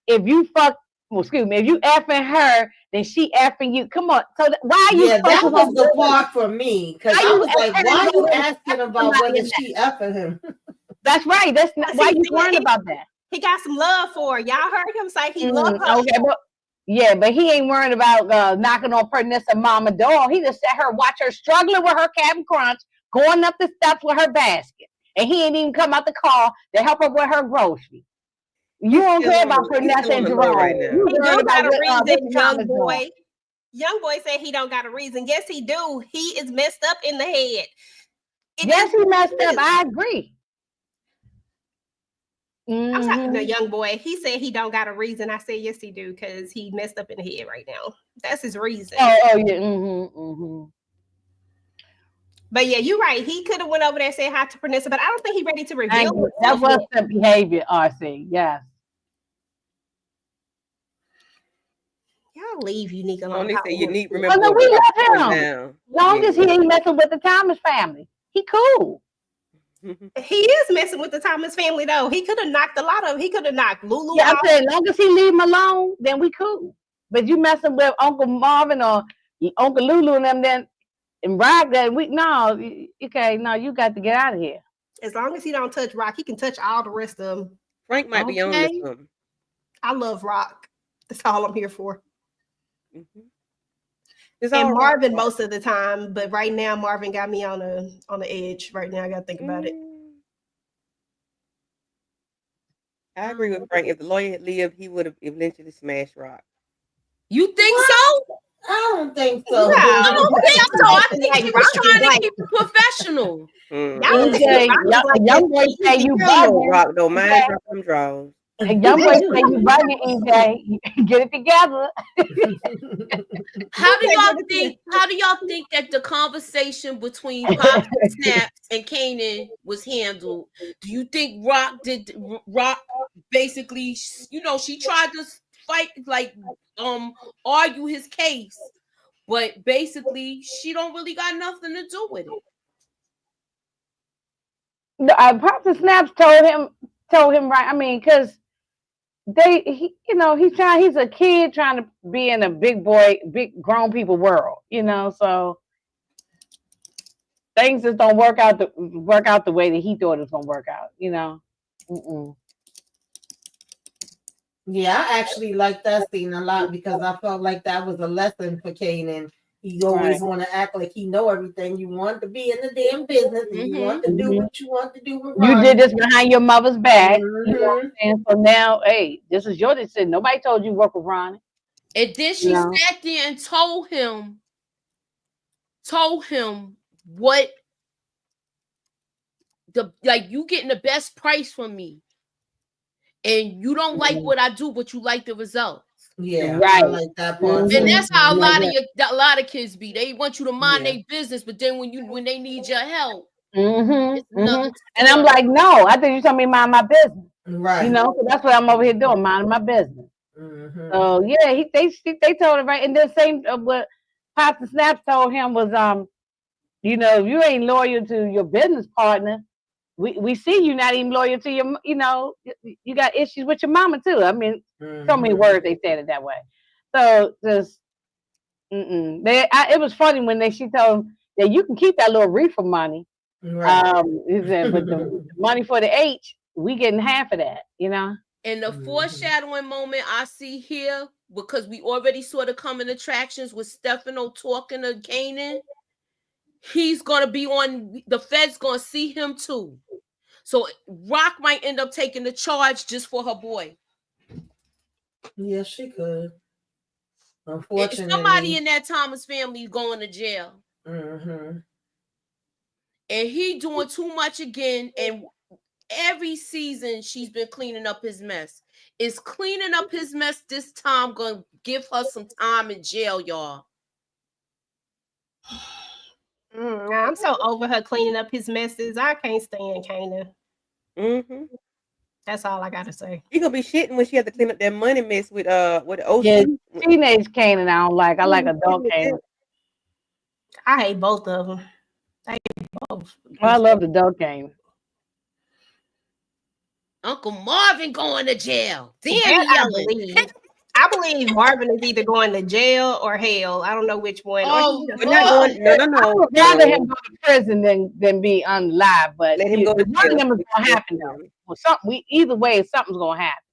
if you fuck, well, excuse me, if you effing her, then she effing you." Come on. So why are you? Yeah, that was the part for me because I was like, "Why are you asking about whether she effing him?" That's right. That's not, why you worried about that. He got some love for her. Y'all heard him say he loved her. Okay, but he ain't worried about knocking on Pernissa mama door. He just let her watch her struggling with her Captain Crunch, going up the steps with her basket, and he ain't even come out the car to help her with her groceries. You don't care about Pernissa and Jerome. Right now. He don't got a reason, young boy. Young boy said he don't got a reason. Yes, he do. He is messed up in the head. Yes, he messed up. I agree. I'm talking to the young boy. He said he don't got a reason. I said yes, he do, because he messed up in the head right now. That's his reason. Oh yeah. But yeah, you're right. He could have went over there and said hi to Pernissa, but I don't think he's ready to reveal. That was the behavior, RC. Yes. Y'all leave Unique alone. Only say Unique. Remember? No, we love him. Long as he ain't messing with the Thomas family, he cool. He is messing with the Thomas family though. He could have knocked a lot of. He could have knocked Lulu. Yeah, out. I said, long as he leave him alone, then we cool. But you messing with Uncle Marvin or Uncle Lulu and them, then and Rock, that we okay, no, you got to get out of here. As long as he don't touch Rock, he can touch all the rest of them. Frank might be on this one. I love Rock. That's all I'm here for. It's and all Marvin most of the time, but right now Marvin got me on the edge. Right now, I got to think about it. I agree with Frank. If the lawyer had lived, he would have eventually smashed Rock. You think so? I don't think so. No, I don't think so. I think he was trying to keep it professional. Young boy say you bugging. Rock though, mind drop them draws. And young boy say you bugging, EJ. Get it together. How do y'all think that the conversation between Pop and Snaps and Kanan was handled? Do you think Rock basically, she tried to fight, like argue his case, but basically she don't really got nothing to do with it? Pop and Snaps told him right. I mean, because he's a kid trying to be in a big grown people world, so things just don't work out the way that he thought it was gonna work out, Yeah, I actually like that scene a lot because I felt like that was a lesson for Kanan. He always want to act like he know everything. You want to be in the damn business. And you want to do what you want to do. With you did this behind your mother's back. You know what I'm saying? So now, hey, this is your decision. Nobody told you to work with Ronnie. And then she sat there and told him what you getting the best price from me. And you don't like what I do, but you like the results. Yeah, right. I like that part. And that's how a lot of kids be. They want you to mind their business, but then when they need your help, and I'm like, no, I think you told me mind my business. Right. So that's what I'm over here doing, minding my business. So yeah, they told him right, and the same what Pops and Snaps told him was, if you ain't loyal to your business partner, we see you not even loyal to your, you got issues with your mama too. I mean, so many words they said it that way. So just, it was funny when she told him that you can keep that little reefer money. Right. He said, but the money for the H, we getting half of that, And the foreshadowing moment I see here because we already saw the coming attractions with Stefano talking to Kanan. He's gonna be on. The Fed's gonna see him too. So Rock might end up taking the charge just for her boy. Yes, she could. Somebody Unfortunately, in that Thomas family going to jail. And he doing too much again. And every season she's been cleaning up his mess. Is cleaning up his mess this time going to give her some time in jail, y'all? I'm so over her cleaning up his messes. I can't stand Kanan. That's all I gotta say. She gonna be shitting when she had to clean up that money mess with OC. Yeah, teenage Kanan I don't like. I like adult Kanan. I hate both of them. I hate both. Well, I love adult Kanan. Uncle Marvin going to jail. Damn, he yelling. I believe Marvin is either going to jail or hell. I don't know which one. Oh, or not going. No. I would rather him go to prison than be unalive. But Let him go to one of them is gonna happen though. Well, either way, something's gonna happen.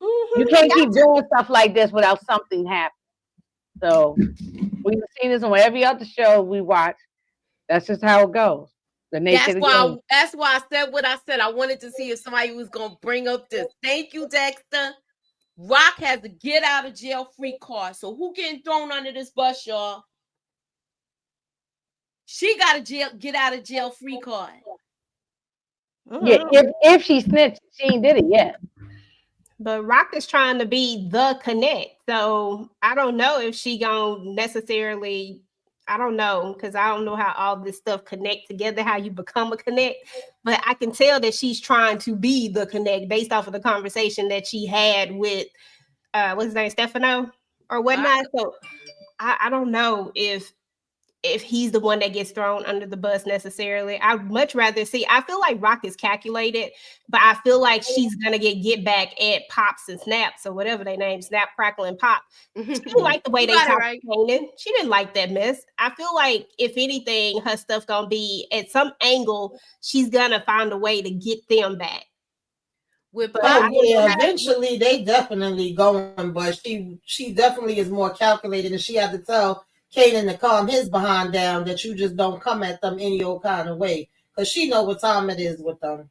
You can't keep doing stuff like this without something happening. So we've seen this on every other show we watch. That's just how it goes. The nature That's why I said what I said. I wanted to see if somebody was gonna bring up this. Thank you, Dexter. Rock has a get out of jail free card. So who getting thrown under this bus, y'all? She got a get out of jail free card. Yeah, if she snitched, she ain't did it yet. But Rock is trying to be the connect. So I don't know if she gonna necessarily, I don't know, because I don't know how all this stuff connect together, how you become a connect. But I can tell that she's trying to be the connect based off of the conversation that she had with what's his name, Stefano or whatnot. So I don't know if he's the one that gets thrown under the bus necessarily. I'd much rather see. I feel like Rock is calculated, but I feel like she's gonna get back at Pops and Snaps or whatever they name, Snap, Crackle, and Pop. She didn't like the way they talked to Kanan. She didn't like that mess. I feel like if anything, her stuff gonna be at some angle. She's gonna find a way to get them back. Eventually they definitely going, but she definitely is more calculated, and she had to tell Kanan to calm his behind down, that you just don't come at them any old kind of way, because she know what time it is with them.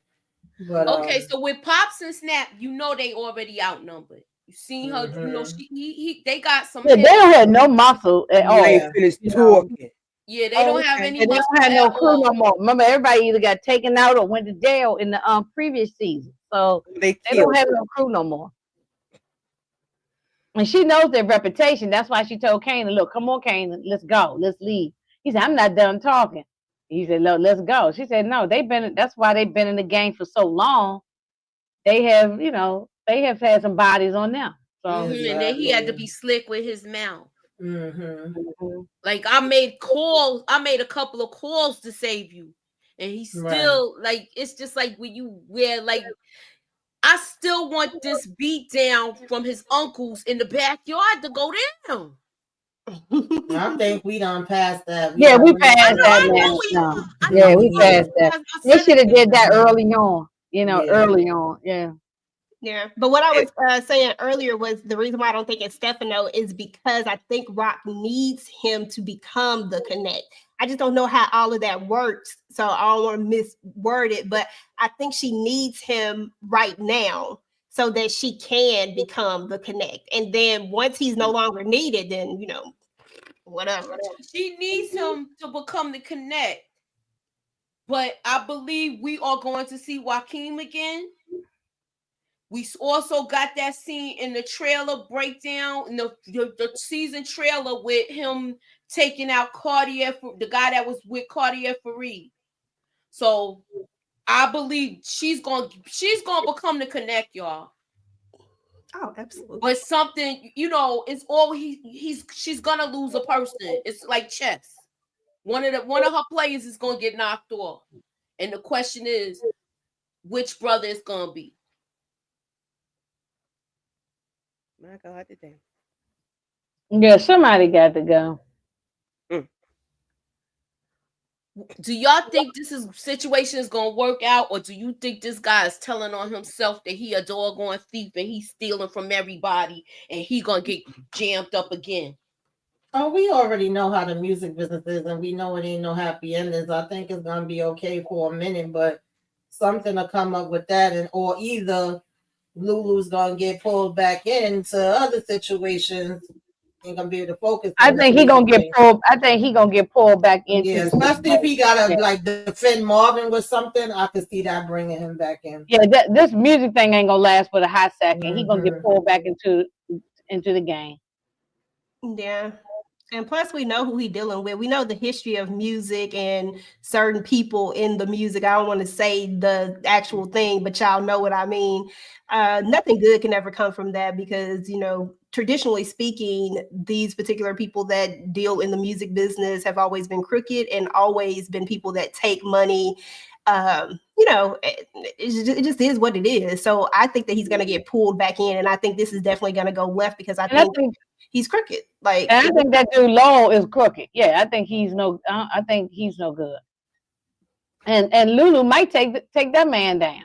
But okay, so with Pops and Snap, you know they already outnumbered. You seen her, you know, they got some. Yeah, they don't have no muscle at all. Ain't finished talking. Yeah, they don't have any. They don't have no crew no more. Remember, everybody either got taken out or went to jail in the previous season, so they don't have no crew no more. And she knows their reputation. That's why she told Kanan, "Look, come on, Kanan, let's go, let's leave." He said, "I'm not done talking." He said, "Look, let's go." She said, "No, that's why they've been in the game for so long. They have, they have had some bodies on them." So and then he had to be slick with his mouth. Like I made a couple of calls to save you, and he still like, it's just like when you wear like, I still want this beat down from his uncles in the backyard to go down. I think we done passed that. We passed that now. Yeah, we passed that. They should have did that early on. Early on. Yeah. Yeah, but what I was saying earlier was the reason why I don't think it's Stefano is because I think Rock needs him to become the connect. I just don't know how all of that works, so I don't want to misword it, but I think she needs him right now so that she can become the connect. And then once he's no longer needed, then, whatever. She needs him to become the connect. But I believe we are going to see Joaquin again. We also got that scene in the trailer breakdown, in the season trailer with him taking out Cartier, the guy that was with Cartier Fareed. So I believe she's gonna become the connect, y'all. Oh, absolutely. But something, it's all she's gonna lose a person. It's like chess. One of her players is gonna get knocked off. And the question is, which brother it's gonna be? My God, today. Yeah, somebody got to go. Do y'all think this situation is gonna work out, or do you think this guy is telling on himself that he a doggone thief and he's stealing from everybody and he gonna get jammed up again? Oh, we already know how the music business is, and we know it ain't no happy endings. I think it's gonna be okay for a minute, but something to come up with that, and or either Lulu's gonna get pulled back into other situations. Ain't gonna be able to focus. I think he gonna get pulled. I think he gonna get pulled back into. Yeah, especially if he gotta like defend Marvin with something. I could see that bringing him back in. Yeah, this music thing ain't gonna last but a hot second. He gonna get pulled back into the game. Yeah. And plus, we know who he's dealing with. We know the history of music and certain people in the music. I don't want to say the actual thing, but y'all know what I mean. Nothing good can ever come from that because, you know, traditionally speaking, these particular people that deal in the music business have always been crooked and always been people that take money. You know, it just is what it is. So I think that he's going to get pulled back in. And I think this is definitely going to go left because I think he's crooked. Like, and I think that dude Lowell is crooked. Yeah, I think he's no good. And Lulu might take that man down.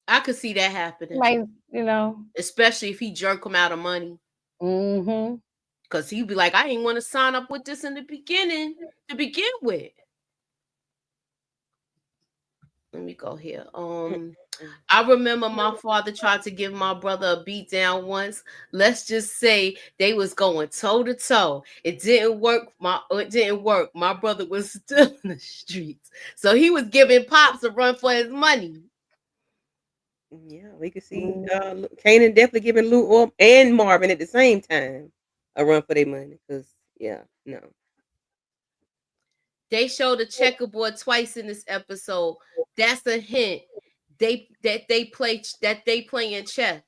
I could see that happening. Might, you know, especially if he jerk him out of money. Mm-hmm. Because he'd be like, I didn't want to sign up with this in the beginning to begin with. Let me go here. I remember my father tried to give my brother a beat down once. Let's just say they was going toe to toe. It didn't work. My brother was still in the streets, so he was giving Pops a run for his money. Yeah, we could see Kanan definitely giving Lou and Marvin at the same time a run for their money. Because no. They showed a checkerboard twice in this episode. That's a hint. They playing chess.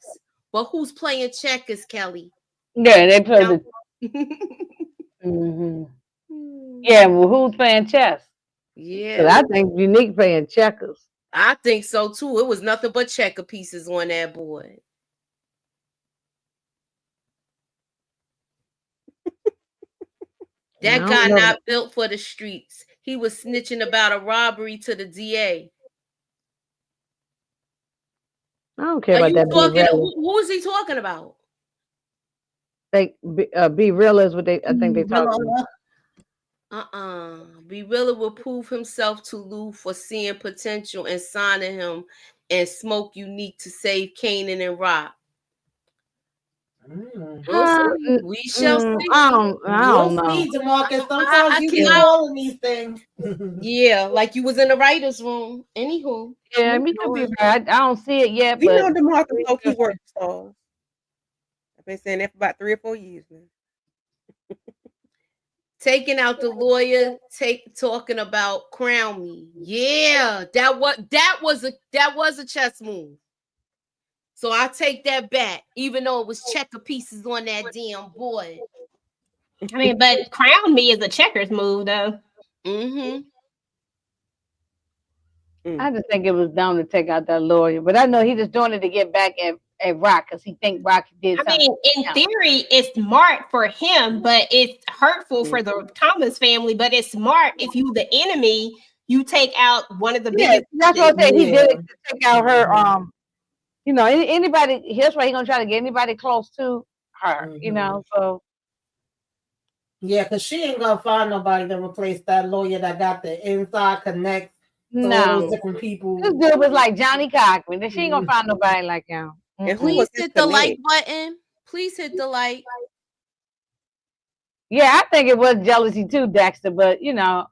But who's playing checkers, Kelly? Yeah, they play the. Mm-hmm. Yeah, well, who's playing chess? Yeah, I think Unique playing checkers. I think so too. It was nothing but checker pieces on that board. That guy not built for the streets. He was snitching about a robbery to the DA. I don't care about that. Who is he talking about? Be real is what I think they talk about. Be real will prove himself to Lou for seeing potential and signing him and Smoke Unique to save Kanan and Rock. We shall see. I don't know. See, DeMarcus. Sometimes you get all of these things. Yeah, like you was in the writer's room. Anywho. Yeah, me could be right. I don't see it yet. We know DeMarcus low key work stars. I've been saying that for about 3 or 4 years now. Taking out the lawyer, talking about crown me. Yeah, that was a chess move. So I take that back, even though it was checker pieces on that damn board. I mean, but crown me is a checkers move, though. Mm-hmm. I just think it was dumb to take out that lawyer, but I know he just doing it to get back at Rock because he think Rock did something. I mean, in theory, it's smart for him, but it's hurtful for the Thomas family. But it's smart if you the enemy, you take out one of the biggest. That's what I said. He did it to take out her. You know, anybody. Here's why he's gonna try to get anybody close to her. Mm-hmm. You know, so. Yeah, because she ain't gonna find nobody to replace that lawyer that got the inside connect. No, different people. This dude was like Johnny Cochran. She ain't gonna find nobody like him. And please hit the like button. Please hit the like. Yeah, I think it was jealousy too, Dexter. But you know,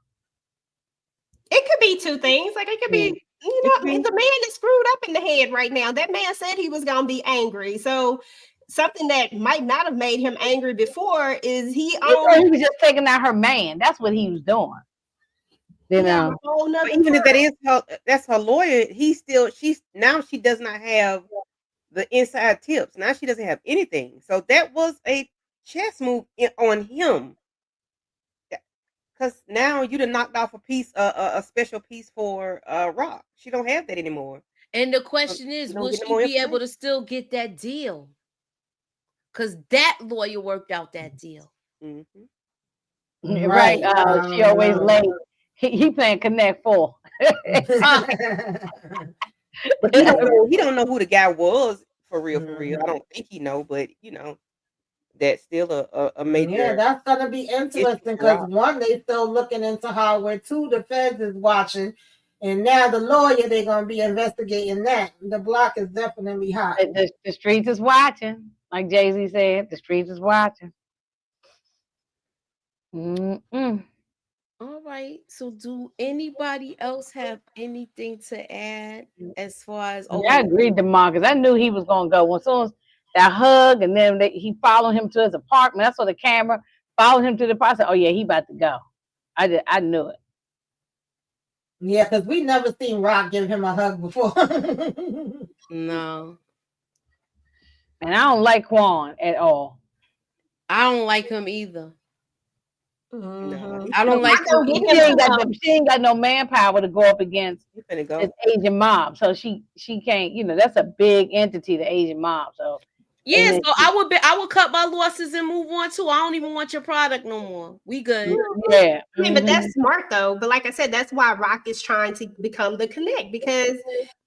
it could be two things. Like it could be, you know, the man is screwed up in the head right now. That man said he was gonna be angry. So something that might not have made him angry before is he was just taking out her man. That's what he was doing. You know, even if that's her lawyer, she does not have the inside tips. Now she doesn't have anything. So that was a chess move on him. Because now you done knocked off a piece, a special piece for Rock. She don't have that anymore. And the question is, will she be able to still get that deal? Because that lawyer worked out that deal. Mm-hmm. Right. She always late. He playing Connect 4. But he don't know who the guy was for real, for real. I don't think he know, but that's still a major. Yeah, that's gonna be interesting because one, they still looking into Howard. Two, the feds is watching, and now the lawyer they're gonna be investigating that. The block is definitely hot. The streets is watching, like Jay-Z said. The streets is watching. All right. So, do anybody else have anything to add as far as? I agreed to Marcus. I knew he was gonna go. As soon as that hug, and then he followed him to his apartment. I saw the camera followed him to the apartment. Oh yeah, he about to go. I knew it. Yeah, because we never seen Rock give him a hug before. No. And I don't like Quan at all. I don't like him either. No, I don't like him. She ain't got no manpower to go up against this Asian mob, so she can't. That's a big entity, the Asian mob. So yeah, so I would cut my losses and move on too. I don't even want your product no more. We good. Yeah. I mean, but that's smart though. But like I said, that's why Rock is trying to become the Connect, because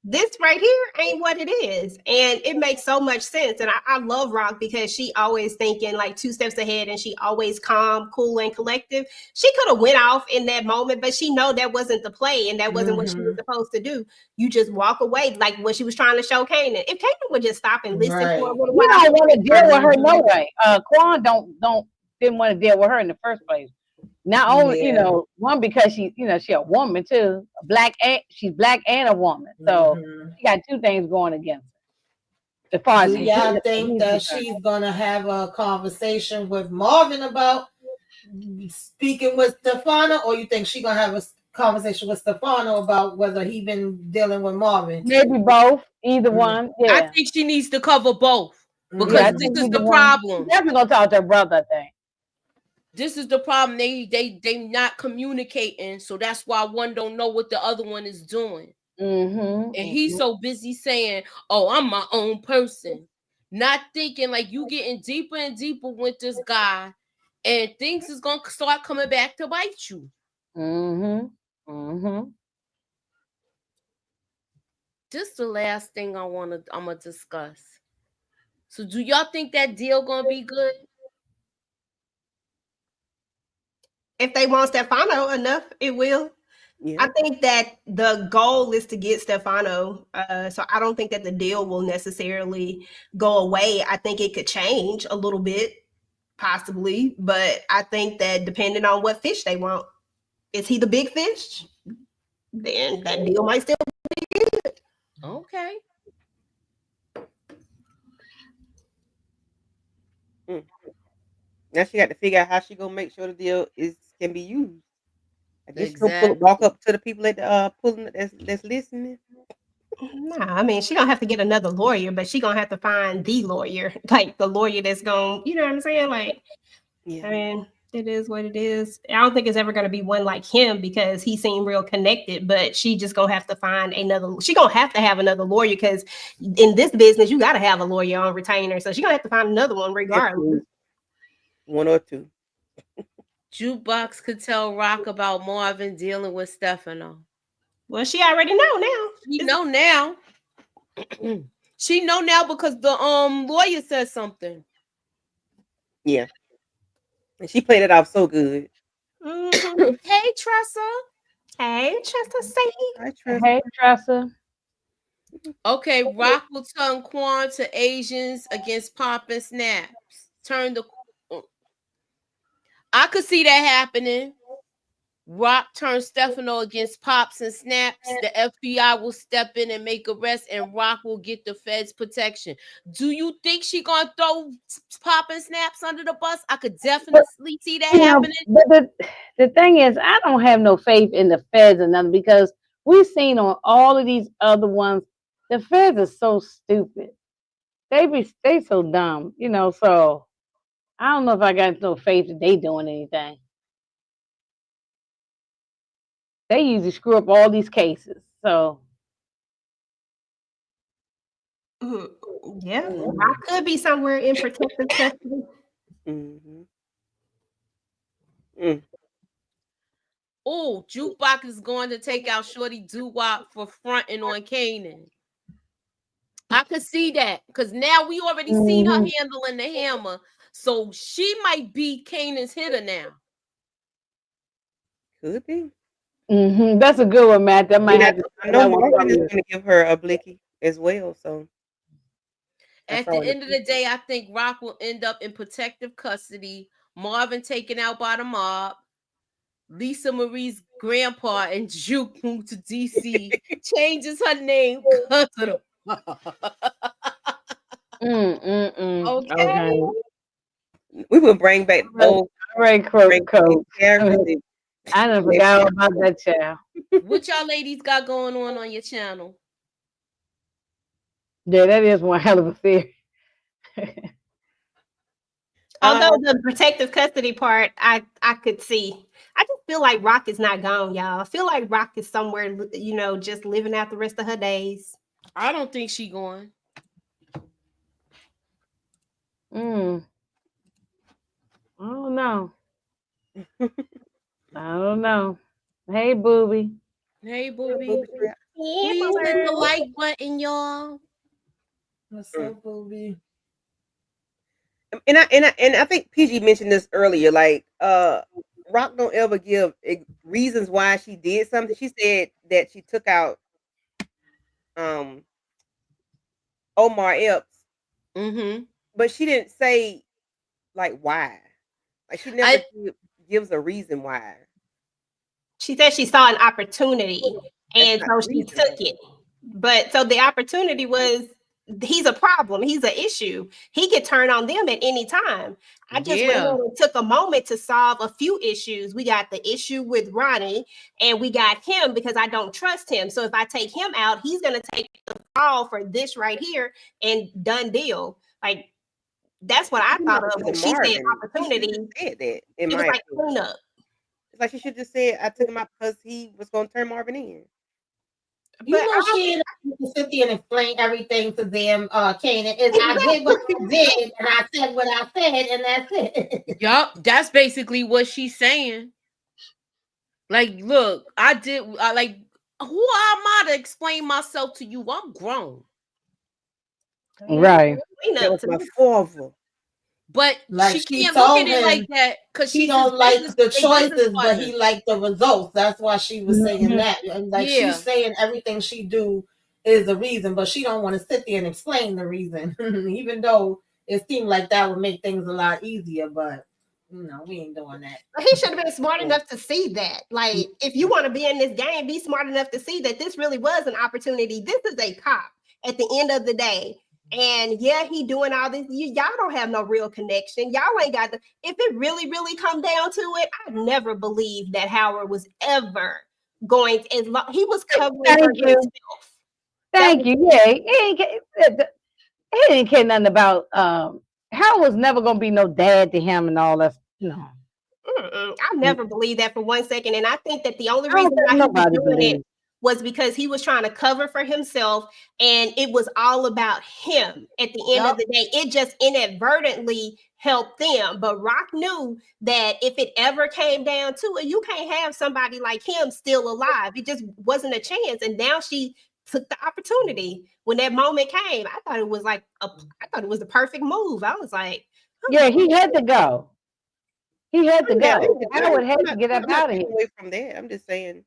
this right here ain't what it is. And it makes so much sense. And I love Rock because she always thinking like 2 steps ahead, and she always calm, cool, and collective. She could have went off in that moment, but she know that wasn't the play, and that wasn't what she was supposed to do. You just walk away, like when she was trying to show Kanan. If Kanan would just stop and listen for a little while. We don't want to deal with her no way. Quan didn't want to deal with her in the first place. Not only, one, because she a woman too, she's black and a woman. So she got two things going against her. As far as do y'all think that she's gonna have a conversation with Marvin about speaking with Stefano, or you think she's gonna have a conversation with Stefano about whether he been dealing with Marvin? Maybe both, either one. Yeah. I think she needs to cover both because this is the problem. Definitely gonna talk to her brother, I think. This is the problem. They not communicating, so that's why one don't know what the other one is doing. And he's so busy saying, "Oh, I'm my own person," not thinking like you getting deeper and deeper with this guy, and things is gonna start coming back to bite you. This is the last thing I'm gonna discuss. So, do y'all think that deal gonna be good? If they want Stefano enough, it will. Yeah. I think that the goal is to get Stefano. So I don't think that the deal will necessarily go away. I think it could change a little bit, possibly. But I think that depending on what fish they want, is he the big fish? Then that deal might still be good. Okay. Now she got to figure out how she gonna make sure the deal can be used. I guess exactly. Walk up to the people at the pulling that's listening. Nah, I mean, she gonna have to get another lawyer, but she gonna have to find the lawyer, like the lawyer that's gonna, you know what I'm saying? Like, yeah. I mean, it is what it is. I don't think it's ever gonna be one like him because he seemed real connected, but she just gonna have to find another. She gonna have to have another lawyer because in this business you gotta have a lawyer on retainer, so she gonna have to find another one regardless. One or two. Jukebox could tell Rock about Marvin dealing with Stefano. Well, she already know now. She know now. She know now because the lawyer said something. Yeah. And she played it off so good. Hey, Tressa. Hey, Tressa. Hey, Tressa. Okay, Rock will turn Quan to Asians against Pop and Snaps. I could see that happening. Rock turns Stefano against Pops and Snaps. The FBI will step in and make arrests, and Rock will get the feds protection. Do you think she gonna throw Pop and Snaps under the bus? I could definitely see that happening. But the thing is, I don't have no faith in the feds or nothing because we've seen on all of these other ones, the feds are so stupid. They so dumb, so I don't know if I got no faith that they doing anything. They usually screw up all these cases. So yeah, I could be somewhere in protective custody. Oh, Jukebox is going to take out Shorty Doo-Wop for fronting on Kanan. I could see that because now we already seen her handling the hammer. So she might be Kanan's hitter now. Could be. That's a good one, Matt. That might have to. I know Marvin is going to give her a blicky as well. So at the end of the day, I think Rock will end up in protective custody. Marvin taken out by the mob. Lisa Marie's grandpa and Juke moved to DC. Changes her name because of the Okay. We will bring back old coach. characters. I done forgot all about that child. What y'all ladies got going on your channel? Yeah, that is one hell of a theory. Although the protective custody part, I could see. I just feel like Rock is not gone, y'all. I feel like Rock is somewhere, just living out the rest of her days. I don't think she going. I don't know. I don't know. Hey, Booby. Hey, Booby. Please hit the like button, y'all. What's up, Booby? And I think PG mentioned this earlier. Like, Rock don't ever give reasons why she did something. She said that she took out Omar Epps, but she didn't say like why. Like she never gives a reason why. She said she saw an opportunity, and so she took it. But so the opportunity was, he's a problem. He's an issue. He could turn on them at any time. I just went ahead and took a moment to solve a few issues. We got the issue with Ronnie, and we got him because I don't trust him. So if I take him out, he's going to take the fall for this right here, and done deal. Like, that's what I thought of when she said opportunity. Said that, it was like cleanup. It's like she should just say, I took him out because he was going to turn Marvin in. You know, she didn't have to sit there and explain everything to them, Kanan. I did what I did, and I said what I said, and that's it. Yup, that's basically what she's saying. Like, look, who am I to explain myself to you? I'm grown. Right. That was my father. But like she can't look at it like that because she don't like the choices, but he liked the results. That's why she was saying that. And like she's saying everything she do is a reason, but she don't want to sit there and explain the reason, even though it seemed like that would make things a lot easier. But we ain't doing that. He should have been smart enough to see that. Like, if you want to be in this game, be smart enough to see that this really was an opportunity. This is a cop at the end of the day. And he doing all this. Y'all don't have no real connection. Y'all ain't got the. If it really, really come down to it, I never believed that Howard was ever going to. He was covering for himself. Thank you. Yeah, he didn't care nothing about. Howard was never gonna be no dad to him and all that. No. I never believed that for 1 second, and I think that the only reason why he was doing it was because he was trying to cover for himself, and it was all about him. At the end of the day, it just inadvertently helped them. But Rock knew that if it ever came down to it, you can't have somebody like him still alive. It just wasn't a chance. And now she took the opportunity when that moment came. I thought it was the perfect move. I was like, yeah, he had to go. He had to go. Howard had to get up out of here. Away from that, I'm just saying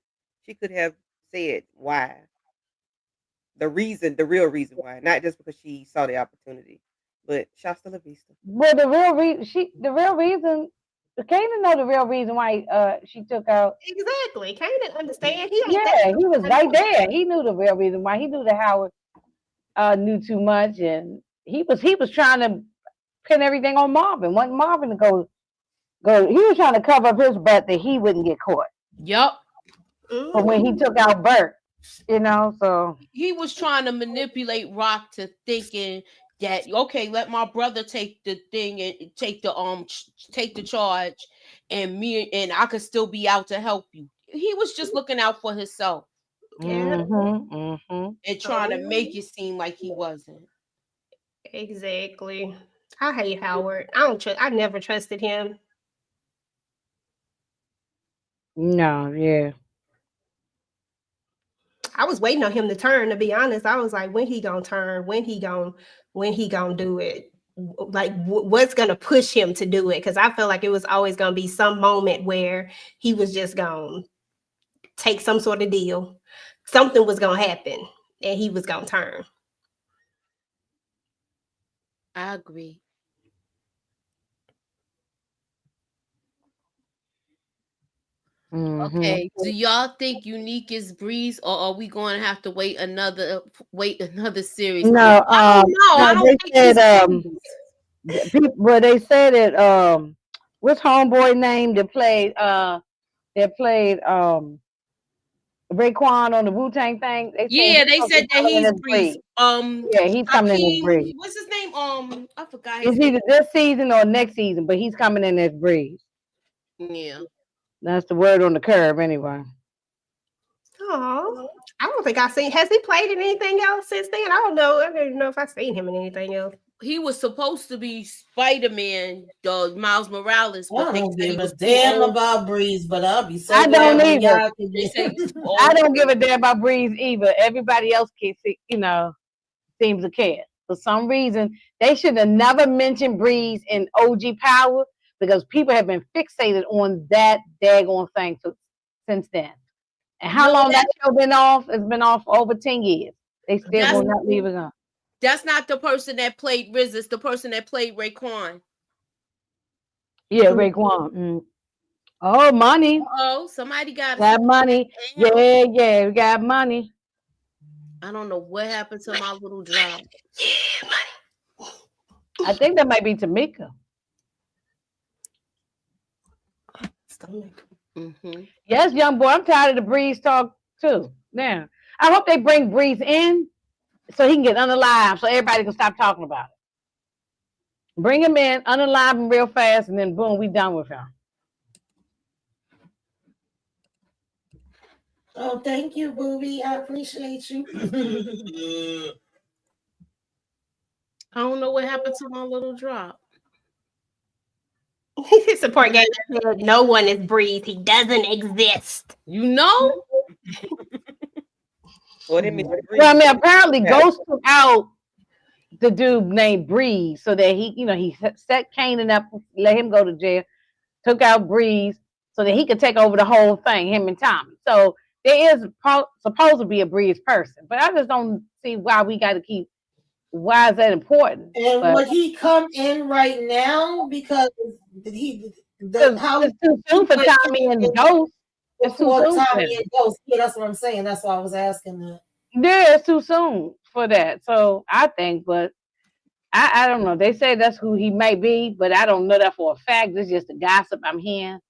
she could have said why. The real reason why, not just because she saw the opportunity. But Shasta La Vista. Well, the real reason, Kanan know the real reason why she took out. Exactly. Kanan understand. He was right there. He knew the real reason why. He knew that Howard knew too much, and he was trying to pin everything on Marvin. Want Marvin to go. He was trying to cover up his butt that he wouldn't get caught. Yup. But when he took out Bert, so he was trying to manipulate Rock to thinking that, okay, let my brother take the thing and take the charge, and I could still be out to help you. He was just looking out for himself. And trying to make it seem like he wasn't. Exactly. I hate Howard. I never trusted him. No, yeah. I was waiting on him to turn. To be honest, I was like, when he gonna turn? When he gonna do it? Like, what's gonna push him to do it? Because I felt like it was always gonna be some moment where he was just gonna take some sort of deal. Something was gonna happen, and he was gonna turn. I agree. Mhm. Okay. Do y'all think Unique is Breeze, or are we going to have to wait another series? No, I don't know. I no, don't they think said he's people, well, they said it what's homeboy name that played Raekwon on the Wu-Tang thing? They said Yeah, they said that coming in he's as Breeze. Breeze. Yeah, he's coming in as Breeze. What's his name? I forgot his It's name. either this season or next season, but he's coming in as Breeze. Yeah. That's the word on the curve, anyway. Oh, I don't think I've seen. Has he played in anything else since then? I don't know. I don't even know if I've seen him in anything else. He was supposed to be Spider-Man, Miles Morales, I but they don't said he give a was too damn old. about Breeze, but I'll be so I glad don't when either. y'all can They get. said he's too old. I don't give a damn about Breeze either. Everybody else can see, seems to care. For some reason, they should have never mentioned Breeze in OG Power because people have been fixated on that daggone thing since then. And how No, long that show been off? It's been off for over 10 years. They still That's will not leave it on. that's not the person that played Riz. It's the person that played Raekwon. Yeah, Raekwon. Oh, money. Oh, somebody got Got money. Yeah, yeah, we got money. I don't know what happened to my little drop. I think that might be Tamika. Mm-hmm. Yes, young boy, I'm tired of the Breeze talk too. Now, I hope they bring Breeze in so he can get unalive so everybody can stop talking about it. Bring him in, unalive him real fast, and then boom, we done with him. Oh, thank you, Booby. I appreciate you. I don't know what happened to my little drop. Support game said no one is Breeze. He doesn't exist. You know? Well, they missed the Well, I Breeze. mean, apparently Yeah. Ghost took out the dude named Breeze so that he set Kanan up, let him go to jail, took out Breeze so that he could take over the whole thing, him and Tommy. So there is supposed to be a Breeze person, but I just don't see why we got to keep. Why is that important? And But would he come in right now because how it's too soon for Tommy and Ghost. It's too before soon for Tommy them. and Ghost? Yeah, that's what I'm saying. That's why I was asking that. Yeah, it's too soon for that. So I think, but I don't know. They say that's who he may be, but I don't know that for a fact. It's just a gossip I'm hearing.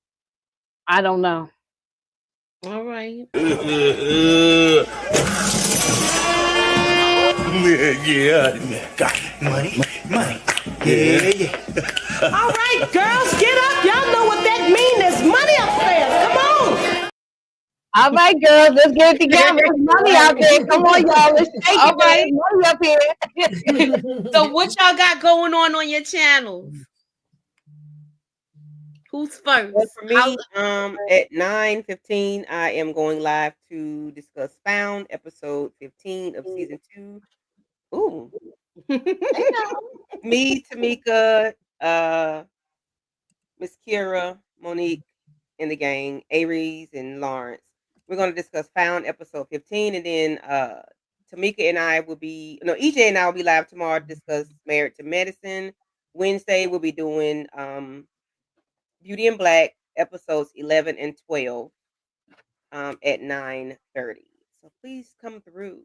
I don't know. All right. Yeah, got money. Yeah. All right, girls, get up. Y'all know what that means. There's money upstairs. Come on. All right, girls, let's get it together. There's money out there. Come on, y'all. Let's take All it. right. There's money up here. So what y'all got going on your channels? Who's first? Well, for me, at 9:15, I am going live to discuss Found episode 15 of season 2. Ooh. Me, Tamika, Miss Kira, Monique, and the gang, Aries and Lawrence. We're going to discuss Found episode 15, and then Tamika and I will be, no, EJ and I will be live tomorrow to discuss Married to Medicine. Wednesday, we'll be doing Beauty in Black episodes 11 and 12 at 9:30. So please come through.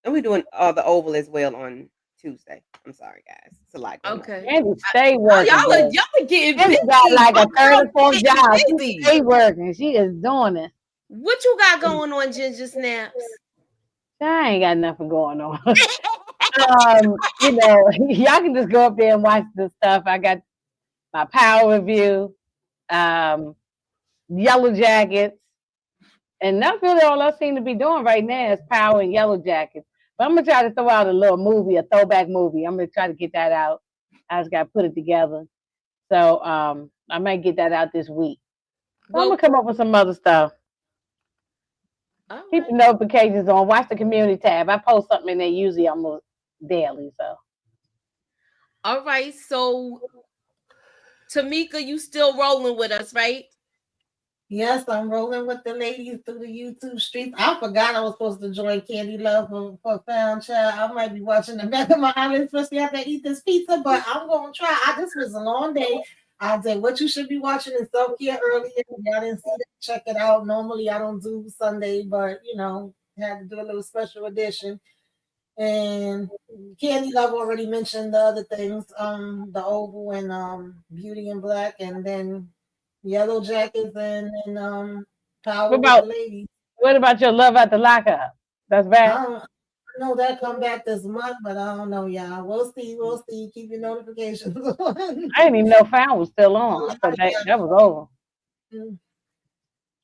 And we're doing the Oval as well on Tuesday. I'm sorry, guys. It's a lot going on. Okay. Andy stay working. Y'all are getting Andy busy. got like a My girl third or fourth getting job. She busy. stay working. She is doing it. What you got going on, Ginger Snaps? I ain't got nothing going on. Y'all can just go up there and watch this stuff. I got my Power review, Yellow Jackets, and that's really all I seem to be doing right now is Power and Yellow Jackets. But I'm gonna try to throw out a little movie, a throwback movie. I'm gonna try to get that out. I just gotta put it together. So I might get that out this week. I'm Well, gonna come up with some other stuff. all Keep right. the notifications on. Watch the community tab. I post something in there usually almost daily. So All right. So, Tamika, you still rolling with us, right? Yes, I'm rolling with the ladies through the YouTube streets. I forgot I was supposed to join Candy Love for Found Child. I might be watching the back of my eyelids, especially after I eat this pizza, but I'm going to try. This was a long day. I did what you should be watching in self-care earlier. If y'all didn't see that, check it out. Normally, I don't do Sunday, but, had to do a little special edition. And Candy Love already mentioned the other things, the Oval and Beauty in Black, and then Yellow Jackets and Power what with the about Ladies. your love at the lockup? That's bad. I don't know that come back this month, but I don't know, y'all. We'll see. We'll see. Keep your notifications on. I didn't even know Found was still on. I thought that was over.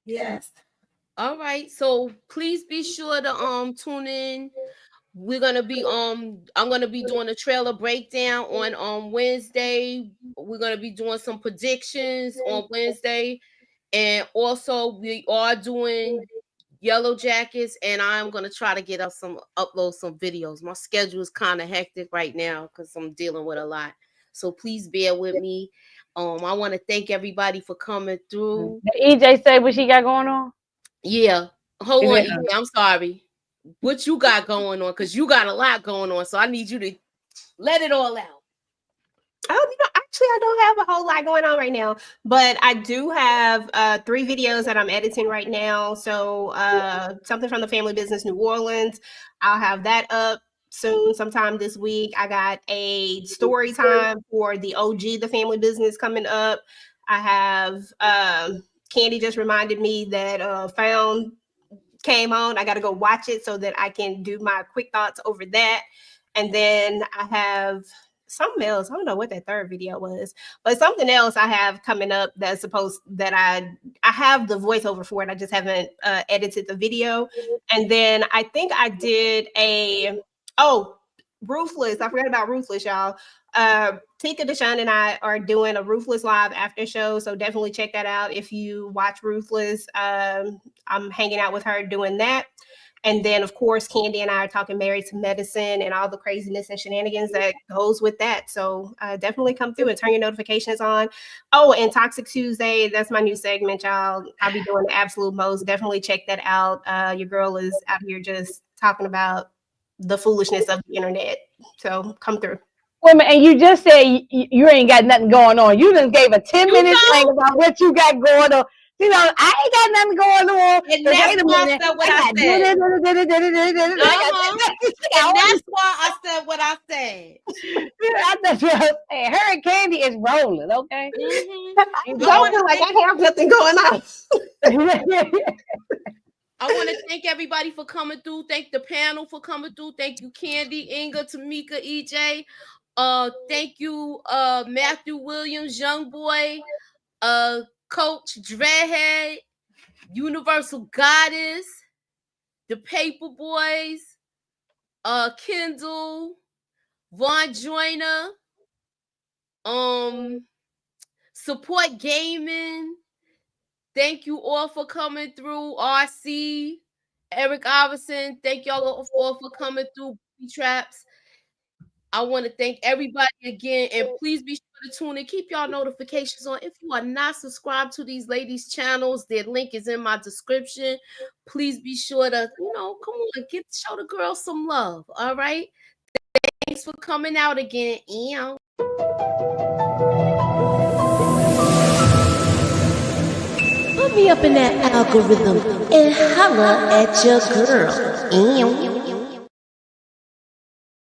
Yes. All right. So please be sure to tune in. We're gonna be I'm gonna be doing a trailer breakdown on Wednesday. We're gonna be doing some predictions on Wednesday, and also we are doing Yellow Jackets, and I'm gonna try to get up upload some videos. My schedule is kind of hectic right now because I'm dealing with a lot. So please bear with me. I want to thank everybody for coming through. Did EJ say what she got going on? Yeah. Hold Is on, it- EJ. I'm sorry. What you got going on? Because you got a lot going on. So I need you to let it all out. Oh, actually, I don't have a whole lot going on right now, but I do have 3 videos that I'm editing right now. So something from the Family Business New Orleans, I'll have that up soon, sometime this week. I got a story time for the OG, the Family Business, coming up. I have Candy just reminded me that Found came on. I got to go watch it so that I can do my quick thoughts over that. And then I have something else. I don't know what that third video was, but something else I have coming up that's that I have the voiceover for it. I just haven't edited the video. And then I think I did Ruthless. I forgot about Ruthless, y'all. Tika Deshawn and I are doing a Ruthless live after show, so definitely check that out if you watch Ruthless. I'm hanging out with her doing that. And then, of course, Candy and I are talking Married to Medicine and all the craziness and shenanigans that goes with that. So definitely come through and turn your notifications on. Oh, and Toxic Tuesday, that's my new segment, y'all. I'll be doing the absolute most. Definitely check that out. Your girl is out here just talking about the foolishness of the internet. So come through. Wait a minute, and you just said you ain't got nothing going on. You just gave a 10-minute thing about what you got going on. I ain't got nothing going on. And that's why I said what I said. And that's why I said what I said. That's what I said. Her and Candy is rolling, okay? Don't feel like I have nothing going on. I want to thank everybody for coming through. Thank the panel for coming through. Thank you, Candy, Inga, Tamika, EJ. Thank you, Matthew Williams, Young Boy, Coach Dreadhead, Universal Goddess, the Paper Boys, Kendall, Von Joyner, Support Gaming. Thank you all for coming through. RC, Eric Iverson, thank y'all all for coming through. Traps. I want to thank everybody again, and please be sure to tune in. Keep y'all notifications on. If you are not subscribed to these ladies' channels, their link is in my description. Please be sure to, come on, show the girls some love. All right. Thanks for coming out again. Put me up in that algorithm and holla at your girl.